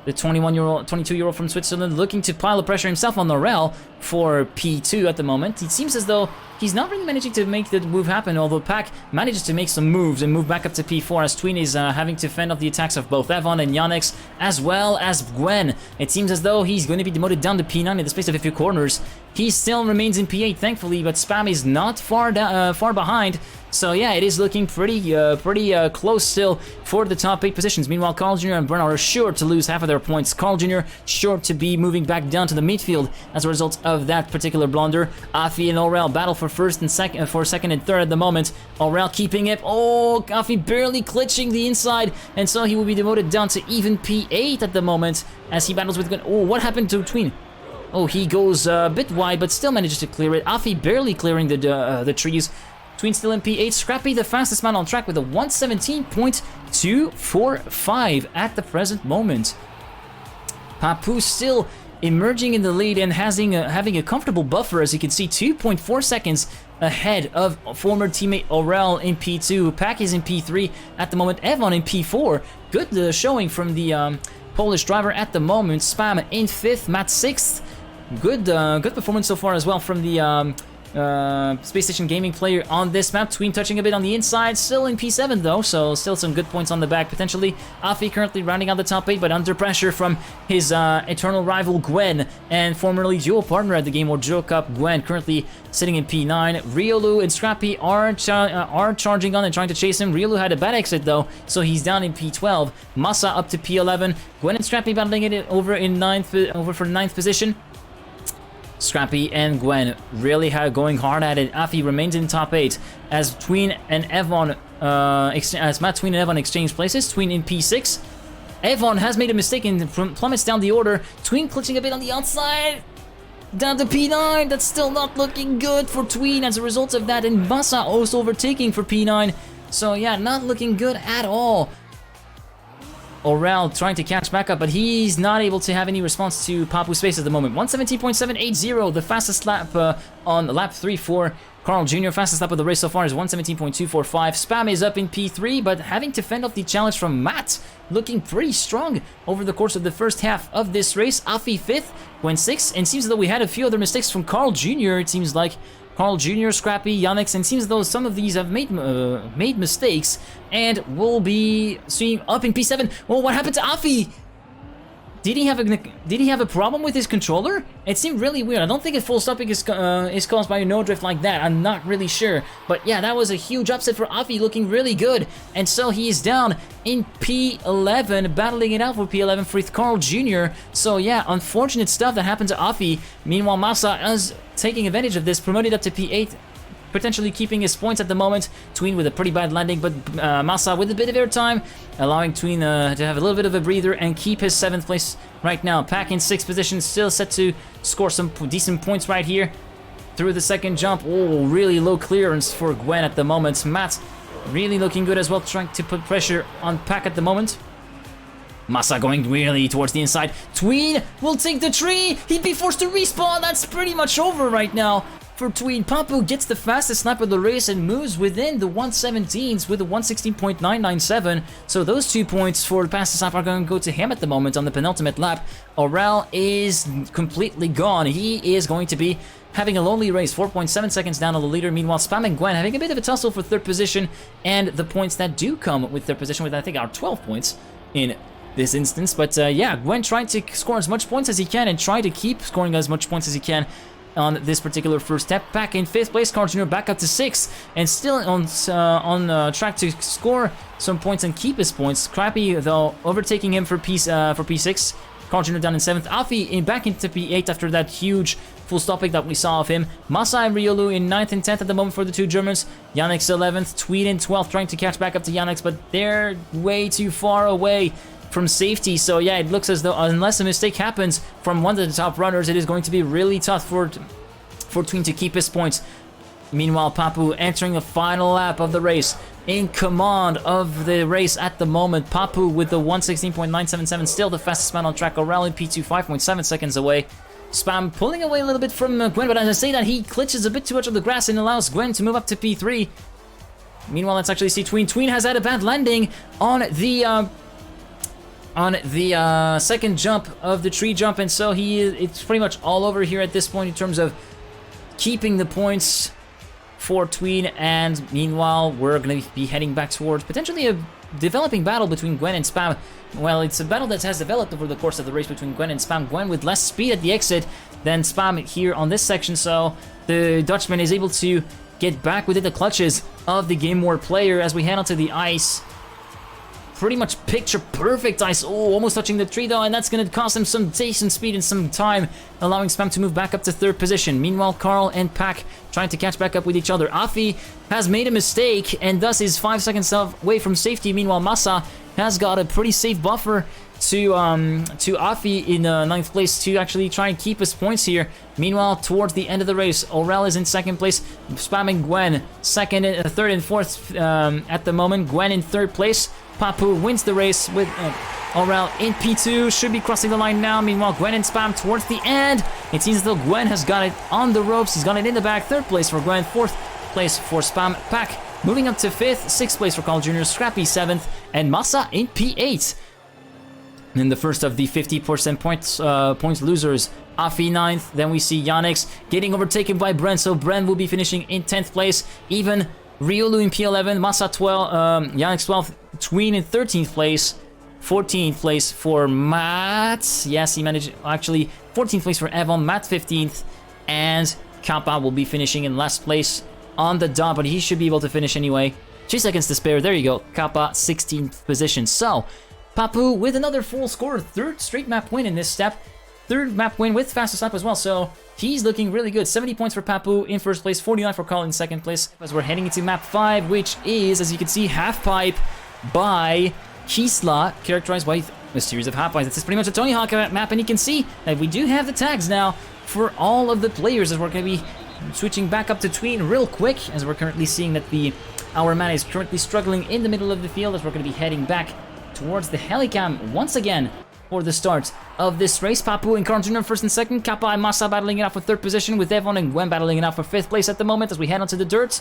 The 22-year-old from Switzerland looking to pile the pressure himself on Aurel for P2 at the moment. It seems as though he's not really managing to make the move happen, although Pack manages to make some moves and move back up to P4 as Tween is having to fend off the attacks of both Evon and Yannick, as well as Gwen. It seems as though he's going to be demoted down to P9 in the space of a few corners. He still remains in P8, thankfully, but Spam is not far behind. So yeah, it is looking pretty close still for the top 8 positions. Meanwhile, Carl Jr. and Bernard are sure to lose half of their points. Carl Jr. sure to be moving back down to the midfield as a result of that particular blunder. Afi and Aurel battle for second and third at the moment. Aurel keeping it. Oh, Afi barely glitching the inside, and so he will be demoted down to even P8 at the moment as he battles with Gun. Oh, what happened to Tween? Oh, he goes a bit wide, but still manages to clear it. Afi barely clearing the trees. Tween still in P8. Scrappy, the fastest man on track with a 117.245 at the present moment. Papu still emerging in the lead and having a comfortable buffer, as you can see, 2.4 seconds ahead of former teammate Aurel in P2. Pack is in P3 at the moment. Evon in P4. Good showing from the Polish driver at the moment. Spam in 5th. Matt 6th. Good performance so far as well from the Space Station Gaming player on this map. Tween touching a bit on the inside, still in P7 though, so still some good points on the back potentially. Afi currently rounding out the top 8, but under pressure from his eternal rival Gwen and formerly dual partner at the Game War Joe Cup. Gwen currently sitting in P9. Riolu and Scrappy are charging on and trying to chase him. Riolu had a bad exit though, so he's down in P12. Massa up to P11. Gwen and Scrappy battling it over for 9th position. Scrappy and Gwen really going hard at it. Afi remains in top 8 as Tween and Evon exchange places. Tween in P6. Evon has made a mistake and plummets down the order. Tween clutching a bit on the outside. Down to P9. That's still not looking good for Tween as a result of that. And Massa also overtaking for P9. So yeah, not looking good at all. Aurel trying to catch back up, but he's not able to have any response to Papu's space at the moment. 117.780, the fastest lap on lap 3 for Carl Jr. Fastest lap of the race so far is 117.245. Spam is up in P3, but having to fend off the challenge from Matt. Looking pretty strong over the course of the first half of this race. Afi 5th, Gwen 6th, and seems as though we had a few other mistakes from Carl Jr. It seems like Carl Jr., Scrappy, Yannick, and seems as though some of these have made mistakes, and we'll be seeing up in P7. Well, what happened to Afi? Did he have a problem with his controller? It seemed really weird. I don't think a full stopping is caused by a no drift like that. I'm not really sure, but yeah, that was a huge upset for Afi, looking really good, and so he is down in P11, battling it out for P11 with Carl Jr. So yeah, unfortunate stuff that happened to Afi. Meanwhile, Massa is taking advantage of this, promoted up to P8, potentially keeping his points at the moment. Tween with a pretty bad landing, but Massa with a bit of airtime, allowing Tween to have a little bit of a breather and keep his 7th place right now. Pack in 6th position, still set to score some decent points right here through the second jump. Oh, really low clearance for Gwen at the moment. Matt really looking good as well, trying to put pressure on Pack at the moment. Massa going really towards the inside. Tween will take the tree. He'd be forced to respawn. That's pretty much over right now for Tween. Papu gets the fastest lap of the race and moves within the 117s with a 116.997. So those 2 points for the fastest lap are going to go to him at the moment on the penultimate lap. Aurel is completely gone. He is going to be having a lonely race, 4.7 seconds down on the leader. Meanwhile, Spam and Gwen having a bit of a tussle for 3rd position, and the points that do come with 3rd position, with I think are 12 points in this instance. But yeah, Gwen trying to score as much points as he can and try to keep scoring as much points as he can on this particular first step. Back in 5th place, Carl Jr. back up to 6th, and still on track to score some points and keep his points. Scrappy, though, overtaking him for P6. Carl Jr. down in 7th. Afi back into P8 after that huge full stopping that we saw of him. Massa and Riolu in 9th and 10th at the moment for the two Germans. Yannick's 11th, Tweed in 12th, trying to catch back up to Yannick's, but they're way too far away from safety. So yeah, it looks as though unless a mistake happens from one of the top runners, it is going to be really tough for Tween to keep his points. Meanwhile, Papu entering the final lap of the race, in command of the race at the moment. Papu with the 1:16.977, still the fastest man on track. Aurel in P2, 5.7 seconds away. Spam pulling away a little bit from Gwen, but as I say that, he glitches a bit too much on the grass and allows Gwen to move up to P3. Meanwhile, let's actually see Tween. Tween has had a bad landing on the second jump of the tree jump, and so it's pretty much all over here at this point in terms of keeping the points for Tween. And meanwhile, we're going to be heading back towards potentially a developing battle between Gwen and Spam. Well, it's a battle that has developed over the course of the race between Gwen and Spam. Gwen with less speed at the exit than Spam here on this section, so the Dutchman is able to get back within the clutches of the Game War player as we head onto the ice. Pretty much picture perfect ice. Oh, almost touching the tree though, and that's going to cost him some decent speed and some time, allowing Spam to move back up to third position. Meanwhile, Carl and Pack trying to catch back up with each other. Afi has made a mistake and thus is 5 seconds away from safety. Meanwhile, Massa has got a pretty safe buffer to Afi in 9th place to actually try and keep his points here. Meanwhile, towards the end of the race, Aurel is in 2nd place, spamming Gwen, third and fourth at the moment. Gwen in 3rd place. Papu wins the race with Aurel in P2, should be crossing the line now. Meanwhile, Gwen and Spam towards the end. It seems as though Gwen has got it on the ropes. He's got it in the back. 3rd place for Gwen, 4th place for Spam. Pack moving up to 5th, 6th place for Carl Jr., Scrappy 7th, and Massa in P8. In the first of the 50% points losers, Afi 9th. Then we see Yannick's getting overtaken by Brent, so Brent will be finishing in 10th place. Even Riolu in P11, Massa 12, Yannick's 12th, Tween in 13th place, 14th place for Matt. Yes, he managed, actually, 14th place for Evan, Matt 15th, and Kappa will be finishing in last place on the dot, but he should be able to finish anyway. 2 seconds to spare, there you go, Kappa 16th position. So, Papu with another full score, 3rd straight map win in this step, 3rd map win with fastest lap as well, so he's looking really good. 70 points for Papu in 1st place, 49 for Carl in 2nd place. As we're heading into map 5, which is, as you can see, Half Pipe by Kisla, characterized by a series of half pipes. This is pretty much a Tony Hawk map, and you can see that we do have the tags now for all of the players, as we're going to be switching back up to Tween real quick, as we're currently seeing that our man is currently struggling in the middle of the field, as we're going to be heading back towards the helicam once again for the start of this race. Papu and Carl Jr. 1st and 2nd, Kappa and Massa battling it out for 3rd position, with Devon and Gwen battling it out for 5th place at the moment as we head onto the dirt.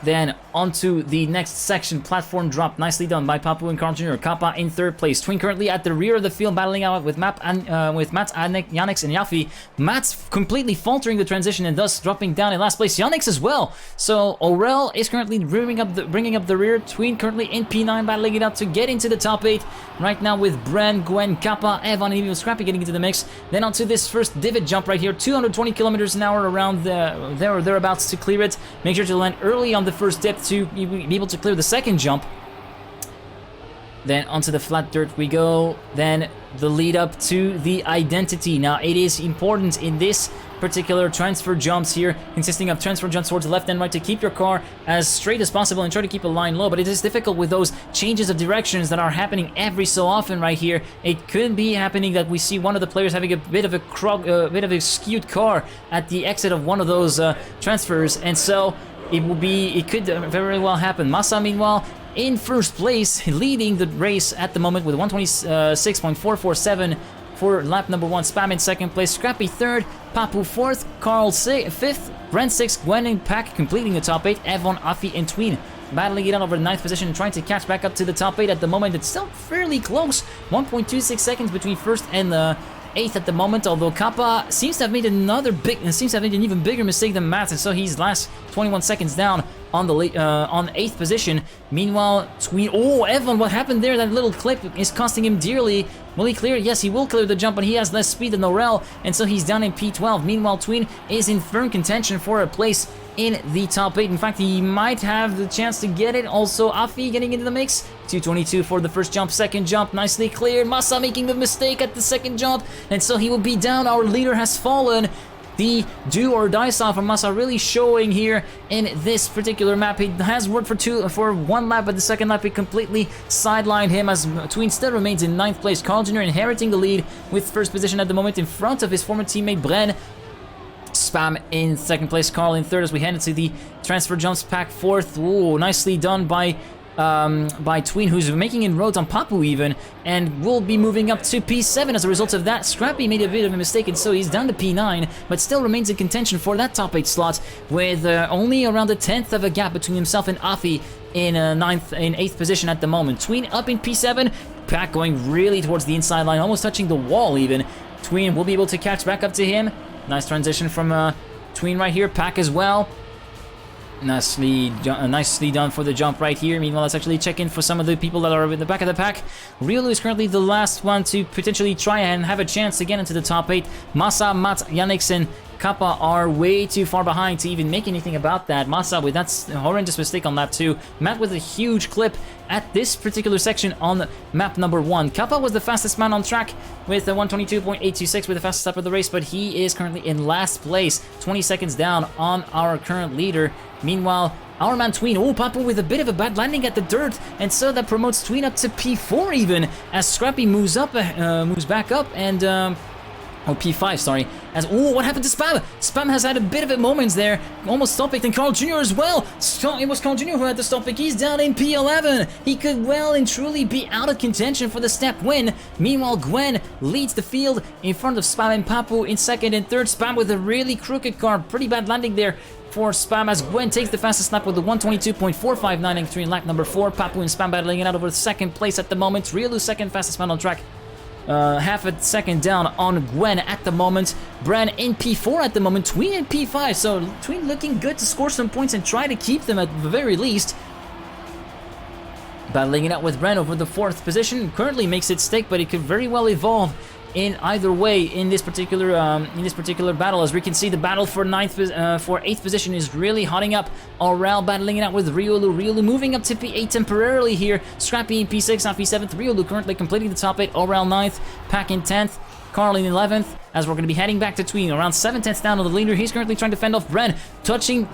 Then onto the next section, platform drop, nicely done by Papu and Carl Jr. Kappa in 3rd place. Tween currently at the rear of the field, battling out with Matt, Yannick's, and Yafi. Matt's completely faltering the transition and thus dropping down in last place. Yannick's as well. So Aurel is currently bringing up the rear. Tween currently in P9, battling it out to get into the top 8 right now with Bren, Gwen, Kappa, Evan, and even Scrappy getting into the mix. Then onto this first divot jump right here, 220 kilometers an hour around there or thereabouts to clear it. Make sure to land early on the first dip to be able to clear the second jump. Then onto the flat dirt we go. Then the lead up to the identity. Now it is important in this particular transfer jumps here, consisting of transfer jumps towards the left and right, to keep your car as straight as possible and try to keep a line low, but it is difficult with those changes of directions that are happening every so often right here. It could be happening that we see one of the players having a bit of a skewed car at the exit of one of those transfers, and so it could very well happen. Massa, meanwhile, in 1st place, leading the race at the moment with 126.447 for lap number 1. Spam in 2nd place, Scrappy 3rd, Papu 4th, Carl 5th, Brent 6th, Gwen and Pack completing the top 8, Evon, Afi, and Tween battling it out over the 9th position and trying to catch back up to the top 8 at the moment. It's still fairly close, 1.26 seconds between 1st and 8th at the moment, although Kappa seems to have made an even bigger mistake than Matt, and so he's last 21 seconds down on the on 8th position. Meanwhile, Tween, Evan, what happened there? That little clip is costing him dearly. Will he clear? Yes, he will clear the jump, but he has less speed than Aurel, and so he's down in P12. Meanwhile, Tween is in firm contention for a place in the top 8. In fact, he might have the chance to get it. Also, Afi getting into the mix. 222 for the first jump. Second jump, nicely cleared. Massa making the mistake at the second jump, and so he will be down. Our leader has fallen. the do or die style from Massa really showing here in this particular map. He has worked for one lap, but the second lap he completely sidelined him as Tween still remains in 9th place. Carl Jr. inheriting the lead with first position at the moment in front of his former teammate Bren. Spam in 2nd place, Carl in 3rd as we head into the transfer jumps pack 4th. Ooh, nicely done by Tween, who's making inroads on Papu even, and will be moving up to P7 as a result of that. Scrappy made a bit of a mistake, and so he's down to P9, but still remains in contention for that top 8 slot, with only around a 10th of a gap between himself and Afi in 8th position at the moment. Tween up in P7, Pack going really towards the inside line, almost touching the wall even. Tween will be able to catch back up to him. Nice transition from Tween right here. Pack as well. Nicely done for the jump right here. Meanwhile, let's actually check in for some of the people that are in the back of the pack. Riolu is currently the last one to potentially try and have a chance to get into the top 8. Massa, Matt, Yannick, and Kappa are way too far behind to even make anything about that. Massa with that horrendous mistake on lap 2. Matt with a huge clip at this particular section on map number 1. Kappa was the fastest man on track with a 122.826 with the fastest lap of the race, but he is currently in last place, 20 seconds down on our current leader. Meanwhile, our man Tween, Papu with a bit of a bad landing at the dirt, and so that promotes Tween up to P4 even, as Scrappy moves back up, and P5, sorry. As what happened to Spam? Spam has had a bit of a moments there, almost stopping, and Carl Jr. as well. It was Carl Jr. who had to stop it. He's down in P11. He could well and truly be out of contention for the step win. Meanwhile, Gwen leads the field in front of Spam and Papu in 2nd and 3rd. Spam with a really crooked car, pretty bad landing there for Spam as Gwen takes the fastest lap with the 122.459 in lap number 4. Papu and Spam battling it out over 2nd place at the moment. Riolu 2nd fastest man on track. Half a second down on Gwen at the moment. Bren in P4 at the moment. Tween in P5. So Tween looking good to score some points and try to keep them at the very least. Battling it out with Bren over the 4th position. Currently makes it stick, but it could very well evolve in either way in this particular battle. As we can see, the battle for 8th position is really hotting up. Aurel battling it out with Riolu. Riolu moving up to P8 temporarily here. Scrappy in P6, not P7th. Riolu currently completing the top 8. Aurel 9th. Pack in 10th. Carl in 11th, as we're going to be heading back to Tween. Around 7/10 down on the leader. He's currently trying to fend off Bren.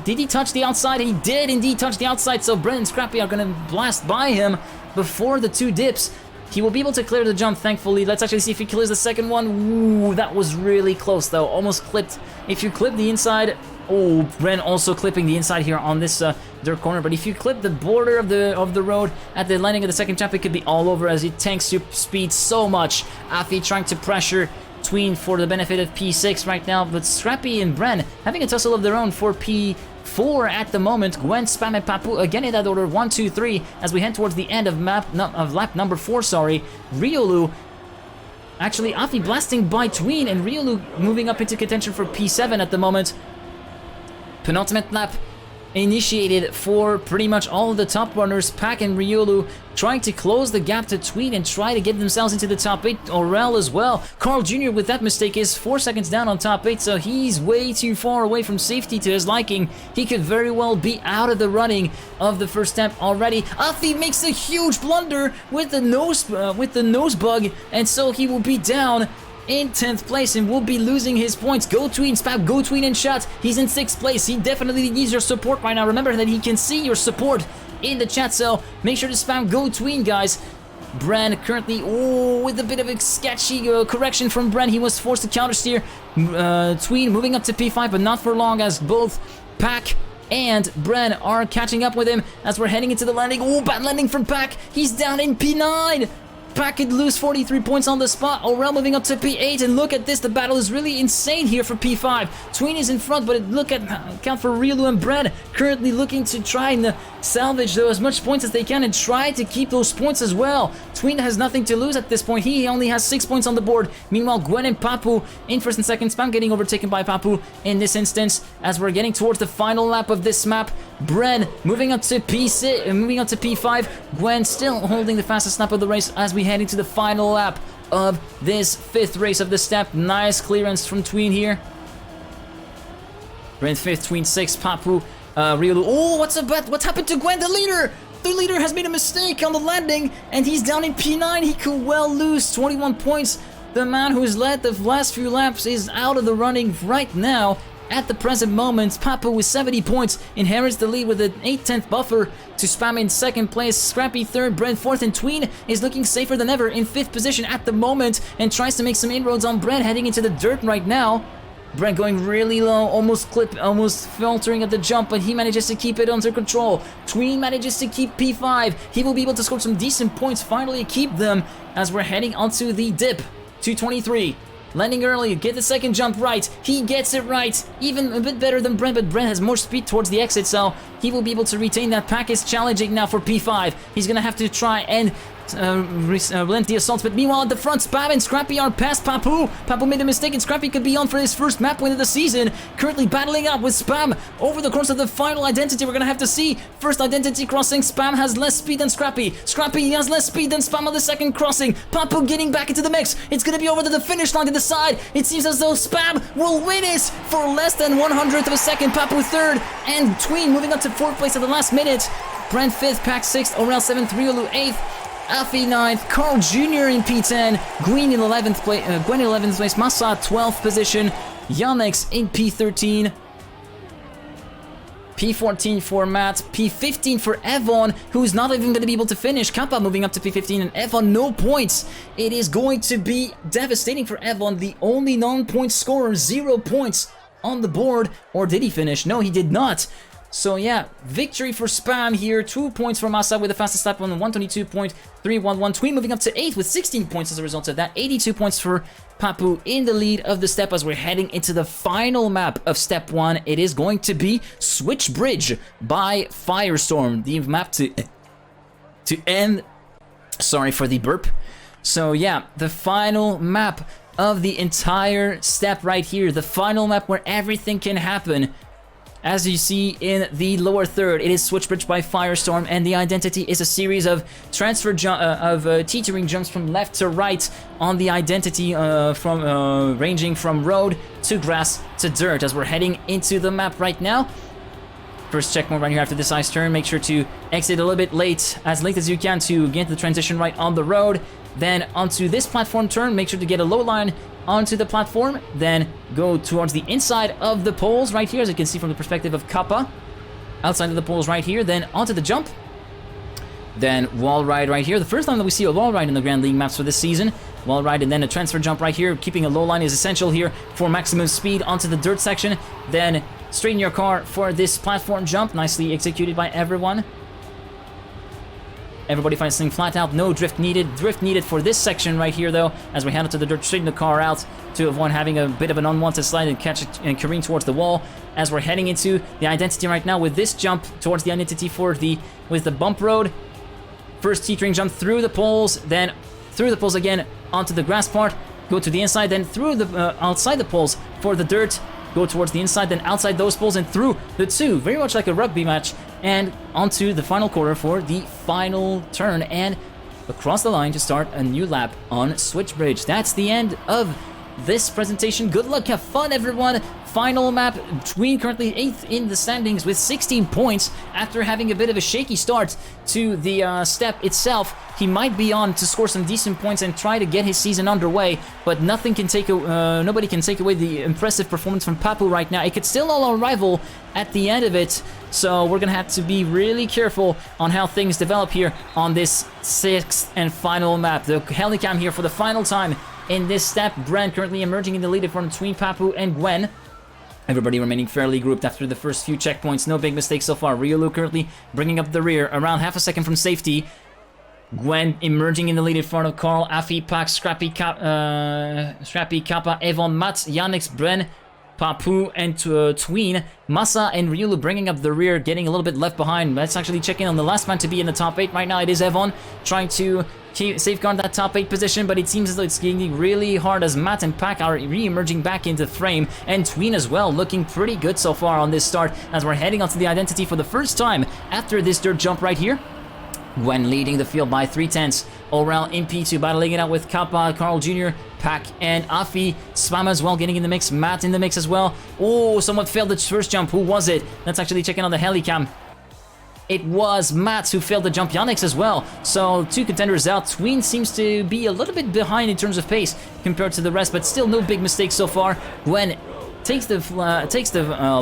Did he touch the outside? He did indeed touch the outside, so Bren and Scrappy are going to blast by him before the 2 dips. He will be able to clear the jump, thankfully. Let's actually see if he clears the second one. Ooh, that was really close, though. Almost clipped. If you clip the inside... Oh, Bren also clipping the inside here on this dirt corner. But if you clip the border of the road at the landing of the second jump, it could be all over as it tanks your speed so much. Afi trying to pressure Tween for the benefit of P6 right now. But Scrappy and Bren having a tussle of their own for P4 at the moment. Gwen, Spam, and Papu again in that order, 1, 2, 3, as we head towards the end of lap number 4, sorry. Riolu, actually Afi blasting by Tween, and Riolu moving up into contention for P7 at the moment. Penultimate lap initiated for pretty much all of the top runners. Pack and Riolu trying to close the gap to Tween and try to get themselves into the top 8. Aurel as well. Carl Jr. with that mistake is 4 seconds down on top 8, so he's way too far away from safety to his liking. He could very well be out of the running of the first step already. Afi makes a huge blunder with the nose bug, and so he will be down in 10th place and will be losing his points. Go Tween, Spam, go Tween and shot. He's in 6th place. He definitely needs your support right now. Remember that he can see your support in the chat, so make sure to spam go Tween, guys. Bren currently, with a bit of a sketchy correction from Bren. He was forced to countersteer. Tween moving up to P5, but not for long, as both Pack and Bren are catching up with him as we're heading into the landing. Bad landing from Pack. He's down in P9. Pack could lose 43 points on the spot. Aurel moving up to P8, and look at this. The battle is really insane here for P5. Tween is in front, but look at count for Riolu and Bren currently looking to try and salvage as much points as they can and try to keep those points as well. Tween has nothing to lose at this point. He only has 6 points on the board. Meanwhile, Gwen and Papu in 1st and 2nd. Spam getting overtaken by Papu in this instance as we're getting towards the final lap of this map. Bren moving up to P6, moving up to P5. Gwen still holding the fastest lap of the race as we head into the final lap of this 5th race of the step. Nice clearance from Tween here. Bren 5th, Tween 6th, Papu, Riolu. What's happened to Gwen, the leader? The leader has made a mistake on the landing, and he's down in P9. He could well lose 21 points The man who's led the last few laps is out of the running right now. At the present moment, Papu with 70 points inherits the lead with an 8/10 buffer to Spam in second place, Scrappy third, Brent fourth, and Tween is looking safer than ever in fifth position at the moment and tries to make some inroads on Brent heading into the dirt right now. Brent going really low, almost faltering at the jump, but he manages to keep it under control. Tween manages to keep P5. He will be able to score some decent points, finally keep them as we're heading onto the dip. 223. Landing early, get the second jump right. He gets it right, even a bit better than Brent, but Brent has more speed towards the exit, so he will be able to retain that pack. Is challenging now for P5. He's gonna have to try and relent the assault, but meanwhile at the front, Spam and Scrappy are past Papu. Papu made a mistake and Scrappy could be on for his first map win of the season. Currently battling up with Spam over the course of the final identity. We're gonna have to see. First identity crossing, Spam has less speed than Scrappy. Scrappy has less speed than Spam on the second crossing. Papu getting back into the mix. It's gonna be over to the finish line to the side. It seems as though Spam will win it for less than 1/100th of a second. Papu third and Tween moving up to fourth place at the last minute. Brent fifth, Pack sixth, Aurel seventh, Riolu eighth. Afi 9th, Carl Jr. in P10, Gwen in 11th place, Massa 12th position, Yannick's in P13, P14 for Matt, P15 for Evon, who's not even going to be able to finish. Kappa moving up to P15 and Evon no points. It is going to be devastating for Evon, the only non-point scorer, 0 points on the board. Or did he finish? No, he did not. So yeah, victory for Spam here, 2 points for Massa with the fastest lap on 122.311. Tween moving up to 8th with 16 points as a result of that. 82 points for Papu in the lead of the step as we're heading into the final map of step 1. It is going to be Switch Bridge by Firestorm, the map to end. Sorry for the burp. So yeah, the final map of the entire step right here, the final map where everything can happen. As you see in the lower third, it is Switch Bridge by Firestorm, and the identity is a series of teetering jumps from left to right on the identity, ranging from road to grass to dirt. As we're heading into the map right now, first checkpoint right here after this ice turn. Make sure to exit a little bit as late as you can to get the transition right on the road. Then onto this platform turn, make sure to get a low line onto the platform, then go towards the inside of the poles right here, as you can see from the perspective of Kappa. Outside of the poles right here, then onto the jump. Then wall ride right here. The first time that we see a wall ride in the Grand League maps for this season. Wall ride and then a transfer jump right here. Keeping a low line is essential here for maximum speed onto the dirt section. Then straighten your car for this platform jump. Nicely executed by everyone. Everybody finds things flat out, no drift needed. Drift needed for this section right here though, as we head into the dirt, straighten the car out to avoid having a bit of an unwanted slide and catch it and careen towards the wall. As we're heading into the identity right now with this jump towards the identity with the bump road. First teetering jump through the poles, then through the poles again onto the grass part, go to the inside, then through the outside the poles for the dirt. Go towards the inside, then outside those poles and through the two, very much like a rugby match, and onto the final quarter for the final turn and across the line to start a new lap on Switch Bridge. That's the end of this presentation. Good luck, have fun everyone. Final map, Tween currently 8th in the standings with 16 points after having a bit of a shaky start to the step itself. He might be on to score some decent points and try to get his season underway, but nobody can take away the impressive performance from Papu right now. It could still all unravel at the end of it, so we're gonna have to be really careful on how things develop here on this 6th and final map. The Helicam here for the final time in this step. Brent currently emerging in the lead in front of Tween, Papu, and Gwen. Everybody remaining fairly grouped after the first few checkpoints. No big mistakes so far. Riolu currently bringing up the rear, around half a second from safety. Gwen emerging in the lead in front of Carl, Afi, Pac, Scrappy, Kappa, Evon, Matt, Yannick, Bren, Papu, and Tween. Massa and Riolu bringing up the rear, getting a little bit left behind. Let's actually check in on the last man to be in the top 8 right now. It is Evon trying to safeguard that top 8 position, but it seems as though it's getting really hard as Matt and Pac are re-emerging back into frame, and Tween as well, looking pretty good so far on this start as we're heading onto the identity for the first time after this dirt jump right here. Gwen leading the field by 3/10. Aurel in P2, battling it out with Kappa, Carl Jr., Pac, and Afi. Spam as well getting in the mix, Matt in the mix as well. Oh, someone failed the first jump. Who was it? Let's actually check in on the Helicam. it was Matt who failed to jump Yannick's as well. So 2 contenders out. Tween seems to be a little bit behind in terms of pace compared to the rest, but still no big mistakes so far. Gwen takes the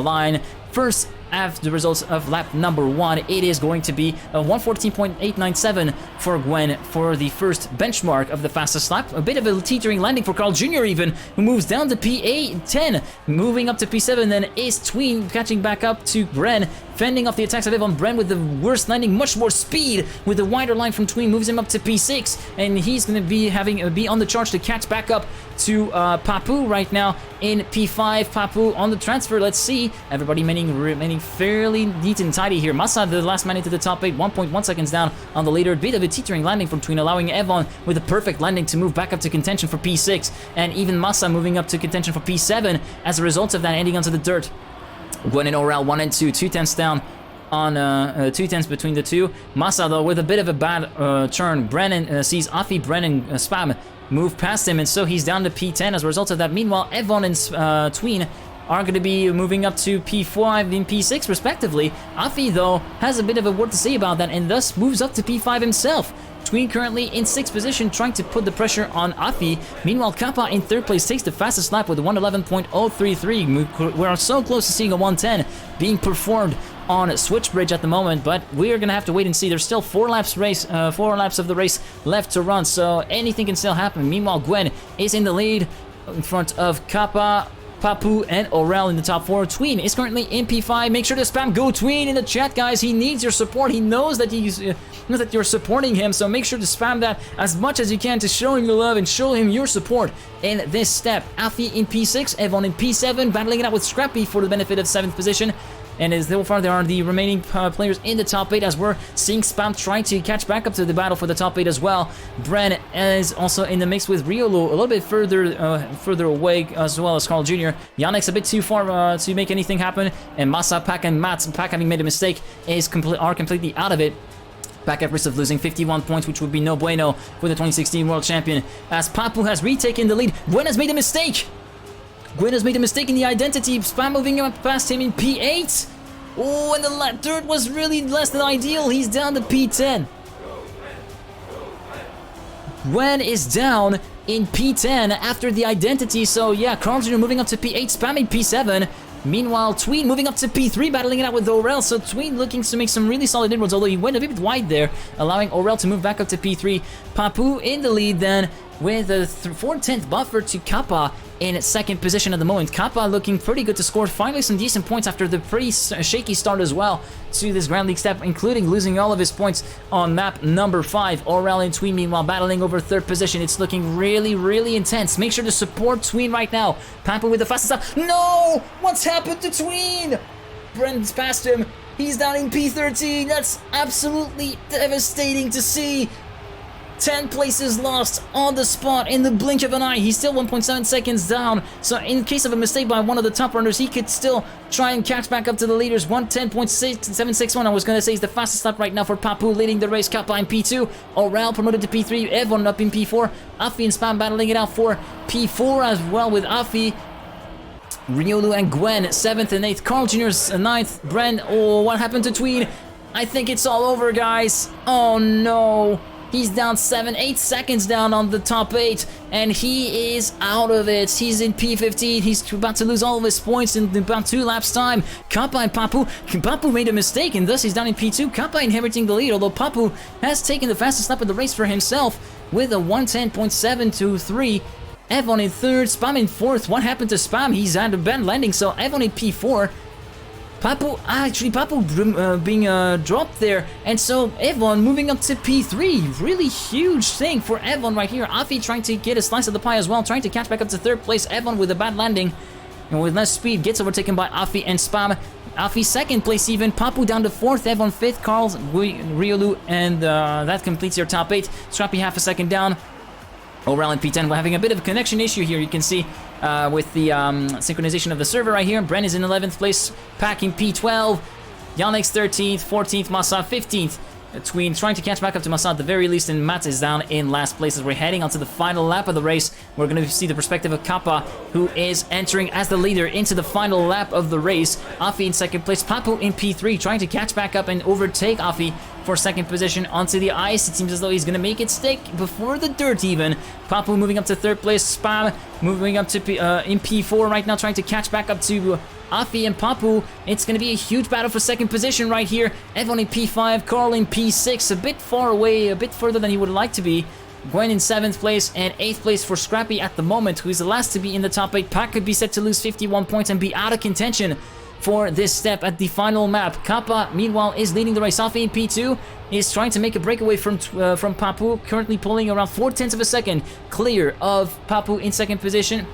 line first. After the results of lap number 1, it is going to be a 114.897 for Gwen for the first benchmark of the fastest lap. A bit of a teetering landing for Carl Jr. even, who moves down to P10, moving up to P7, then is Tween catching back up to Bren, fending off the attacks of Evan. Bren with the worst landing, much more speed with the wider line from Tween, moves him up to P6, and he's going to be on the charge to catch back up to Papu right now in P5. Papu on the transfer, let's see. Everybody remaining fairly neat and tidy here. Massa, the last man into the top 8, 1.1 seconds down on the leader. Bit of a teetering landing from Tween, allowing Evan with a perfect landing to move back up to contention for P6, and even Massa moving up to contention for P7 as a result of that, ending onto the dirt. Gwen and Orel 1 and 2, 2 tenths down on 2 tenths between the two. Massa though with a bit of a bad turn. Brennan sees Afi, Brennan Spam move past him, and so he's down to P10 as a result of that. Meanwhile, Evan and Tween are going to be moving up to P5 and P6 respectively. Afi though has a bit of a word to say about that and thus moves up to P5 himself. Tween currently in 6th position, trying to put the pressure on Afi. Meanwhile, Kappa in 3rd place takes the fastest lap with a 111.033. We are so close to seeing a 110 being performed on Switchbridge at the moment, but we are going to have to wait and see. There's still 4 laps of the race left to run, so anything can still happen. Meanwhile, Gwen is in the lead in front of Kappa, Papu, and Orel in the top 4. Tween is currently in P5. Make sure to spam Go Tween in the chat, guys. He needs your support. He knows that that you're supporting him, so make sure to spam that as much as you can to show him your love and show him your support in this step. Afi in P6, Evan in P7, battling it out with Scrappy for the benefit of 7th position. And as so far, there are the remaining players in the top 8 as we're seeing Spam trying to catch back up to the battle for the top 8 as well. Bren is also in the mix with Riolo a little bit further away, as well as Carl Jr. Yannick's a bit too far to make anything happen, and Massa, Pack, and Matt, Pack having made a mistake, are completely out of it. Back at risk of losing 51 points, which would be no bueno for the 2016 World Champion, as Papu has retaken the lead. Gwen has made a mistake! Gwen has made a mistake in the identity. Spam moving up past him in P8. Oh, and the third was really less than ideal. He's down to P10. Gwen is down in P10 after the identity. So yeah, Carl Jr. moving up to P8, spamming P7. Meanwhile, Tween moving up to P3, battling it out with Orel. So Tween looking to make some really solid inroads, although he went a bit wide there, allowing Orel to move back up to P3. Papu in the lead then, with a 4/10 buffer to Kappa in 2nd position at the moment. Kappa looking pretty good to score finally some decent points after the pretty shaky start as well to this Grand League step, including losing all of his points on map number 5. Orel and Tween meanwhile battling over 3rd position. It's looking really, really intense. Make sure to support Tween right now. Papu with the fastest up. No! What's happened to Tween? Brent's past him. He's down in P13. That's absolutely devastating to see. 10 places lost on the spot in the blink of an eye. He's still 1.7 seconds down, so in case of a mistake by one of the top runners, he could still try and catch back up to the leaders. 110.761, I was going to say, is the fastest lap right now for Papu, leading the race. Kappa in P2, Orel promoted to P3, Evan up in P4, Afi and Spam battling it out for P4 as well with Afi. Riolu and Gwen 7th and 8th, Carl Jr.'s 9th, Bren. Oh, what happened to Tween? I think it's all over, guys. Oh no. He's down 8 seconds down on the top 8, and he is out of it. He's in P15. He's about to lose all of his points in about 2 laps' time. Kappa and Papu. Papu made a mistake, and thus he's down in P2. Kappa inheriting the lead, although Papu has taken the fastest lap of the race for himself with a 110.723. Evan in 3rd, Spam in 4th. What happened to Spam? He's at a bad landing, so Evan in P4. Papu being dropped there, and so Evan moving up to P3. Really huge thing for Evan right here. Afi trying to get a slice of the pie as well, trying to catch back up to 3rd place. Evan with a bad landing and with less speed gets overtaken by Afi and Spam. Afi 2nd place even. Papu down to 4th. Evan 5th. Carl, Riolu, and that completes your top 8. Scrappy half a second down. Orel in P10. We're having a bit of a connection issue here, you can see, with the synchronization of the server right here. Bren is in 11th place, Pack in P12, Yannick's 13th, 14th, Massa 15th, Tween trying to catch back up to Massa at the very least, and Matt is down in last place as we're heading onto the final lap of the race. We're going to see the perspective of Kappa, who is entering as the leader into the final lap of the race. Afi in second place, Papu in P3, trying to catch back up and overtake Afi for second position onto the ice. It seems as though he's going to make it stick before the dirt even. Papu moving up to third place, Spam moving up to in P4 right now, trying to catch back up to Afi and Papu. It's going to be a huge battle for second position right here. Evan in P5, Carl in P6, a bit far away, a bit further than he would like to be. Gwen in 7th place and 8th place for Scrappy at the moment, who is the last to be in the top 8. Pac could be set to lose 51 points and be out of contention for this step at the final map. Kappa, meanwhile, is leading the race. Afi in P2 is trying to make a breakaway from Papu, currently pulling around 0.4 of a second clear of Papu in second position.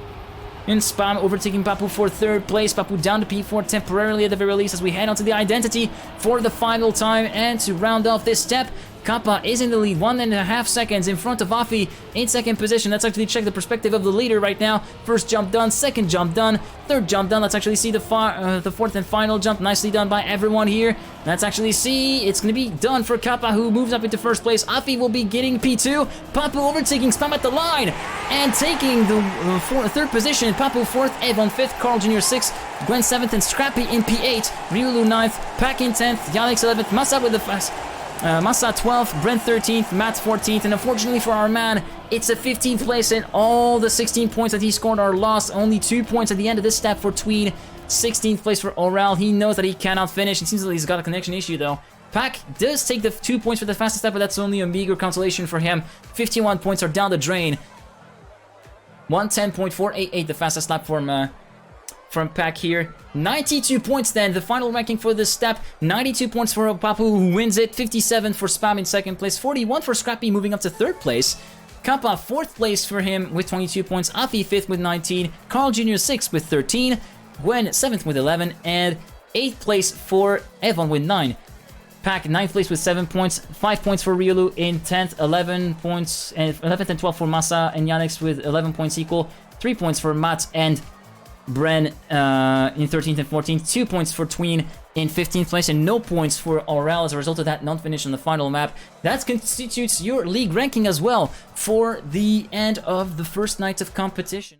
In Spam overtaking Papu for third place. Papu down to P4 temporarily at the very least as we head on to the identity for the final time. And to round off this step, Kappa is in the lead, 1.5 seconds in front of Afi in second position. Let's actually check the perspective of the leader right now. First jump done, second jump done, third jump done. Let's actually see the fourth and final jump. Nicely done by everyone here. Let's actually see. It's going to be done for Kappa, who moves up into first place. Afi will be getting P2. Papu overtaking Spam at the line and taking the third position. Papu 4th, Evan 5th, Carl Jr. 6th, Gwen 7th, and Scrappy in P8. Ryulu 9th, Pac in 10th, Yalex 11th, Massa with the fast. Massa 12th, Brent 13th, Matt 14th, and unfortunately for our man, it's a 15th place, and all the 16 points that he scored are lost. Only 2 points at the end of this step for Tween. 16th place for Orel. He knows that he cannot finish. It seems like he's got a connection issue though. Pac does take the 2 points for the fastest step, but that's only a meager consolation for him. 51 points are down the drain. 110.488, the fastest lap from Pac here. 92 points then, the final ranking for this step. 92 points for Papu, who wins it. 57 for Spam in second place. 41 for Scrappy, moving up to third place. Kappa 4th place for him with 22 points. Afi 5th with 19. Carl Jr. 6th with 13. Gwen 7th with 11. And 8th place for Evan with 9. Pac 9th place with 7 points. 5 points for Ryulu in 10th. 11 points. And 11th and 12th for Massa and Yannick with 11 points equal. 3 points for Matt and Bren in 13th and 14th, 2 points for Tween in 15th place, and no points for Aurel as a result of that non-finish on the final map. That constitutes your league ranking as well for the end of the first night of competition.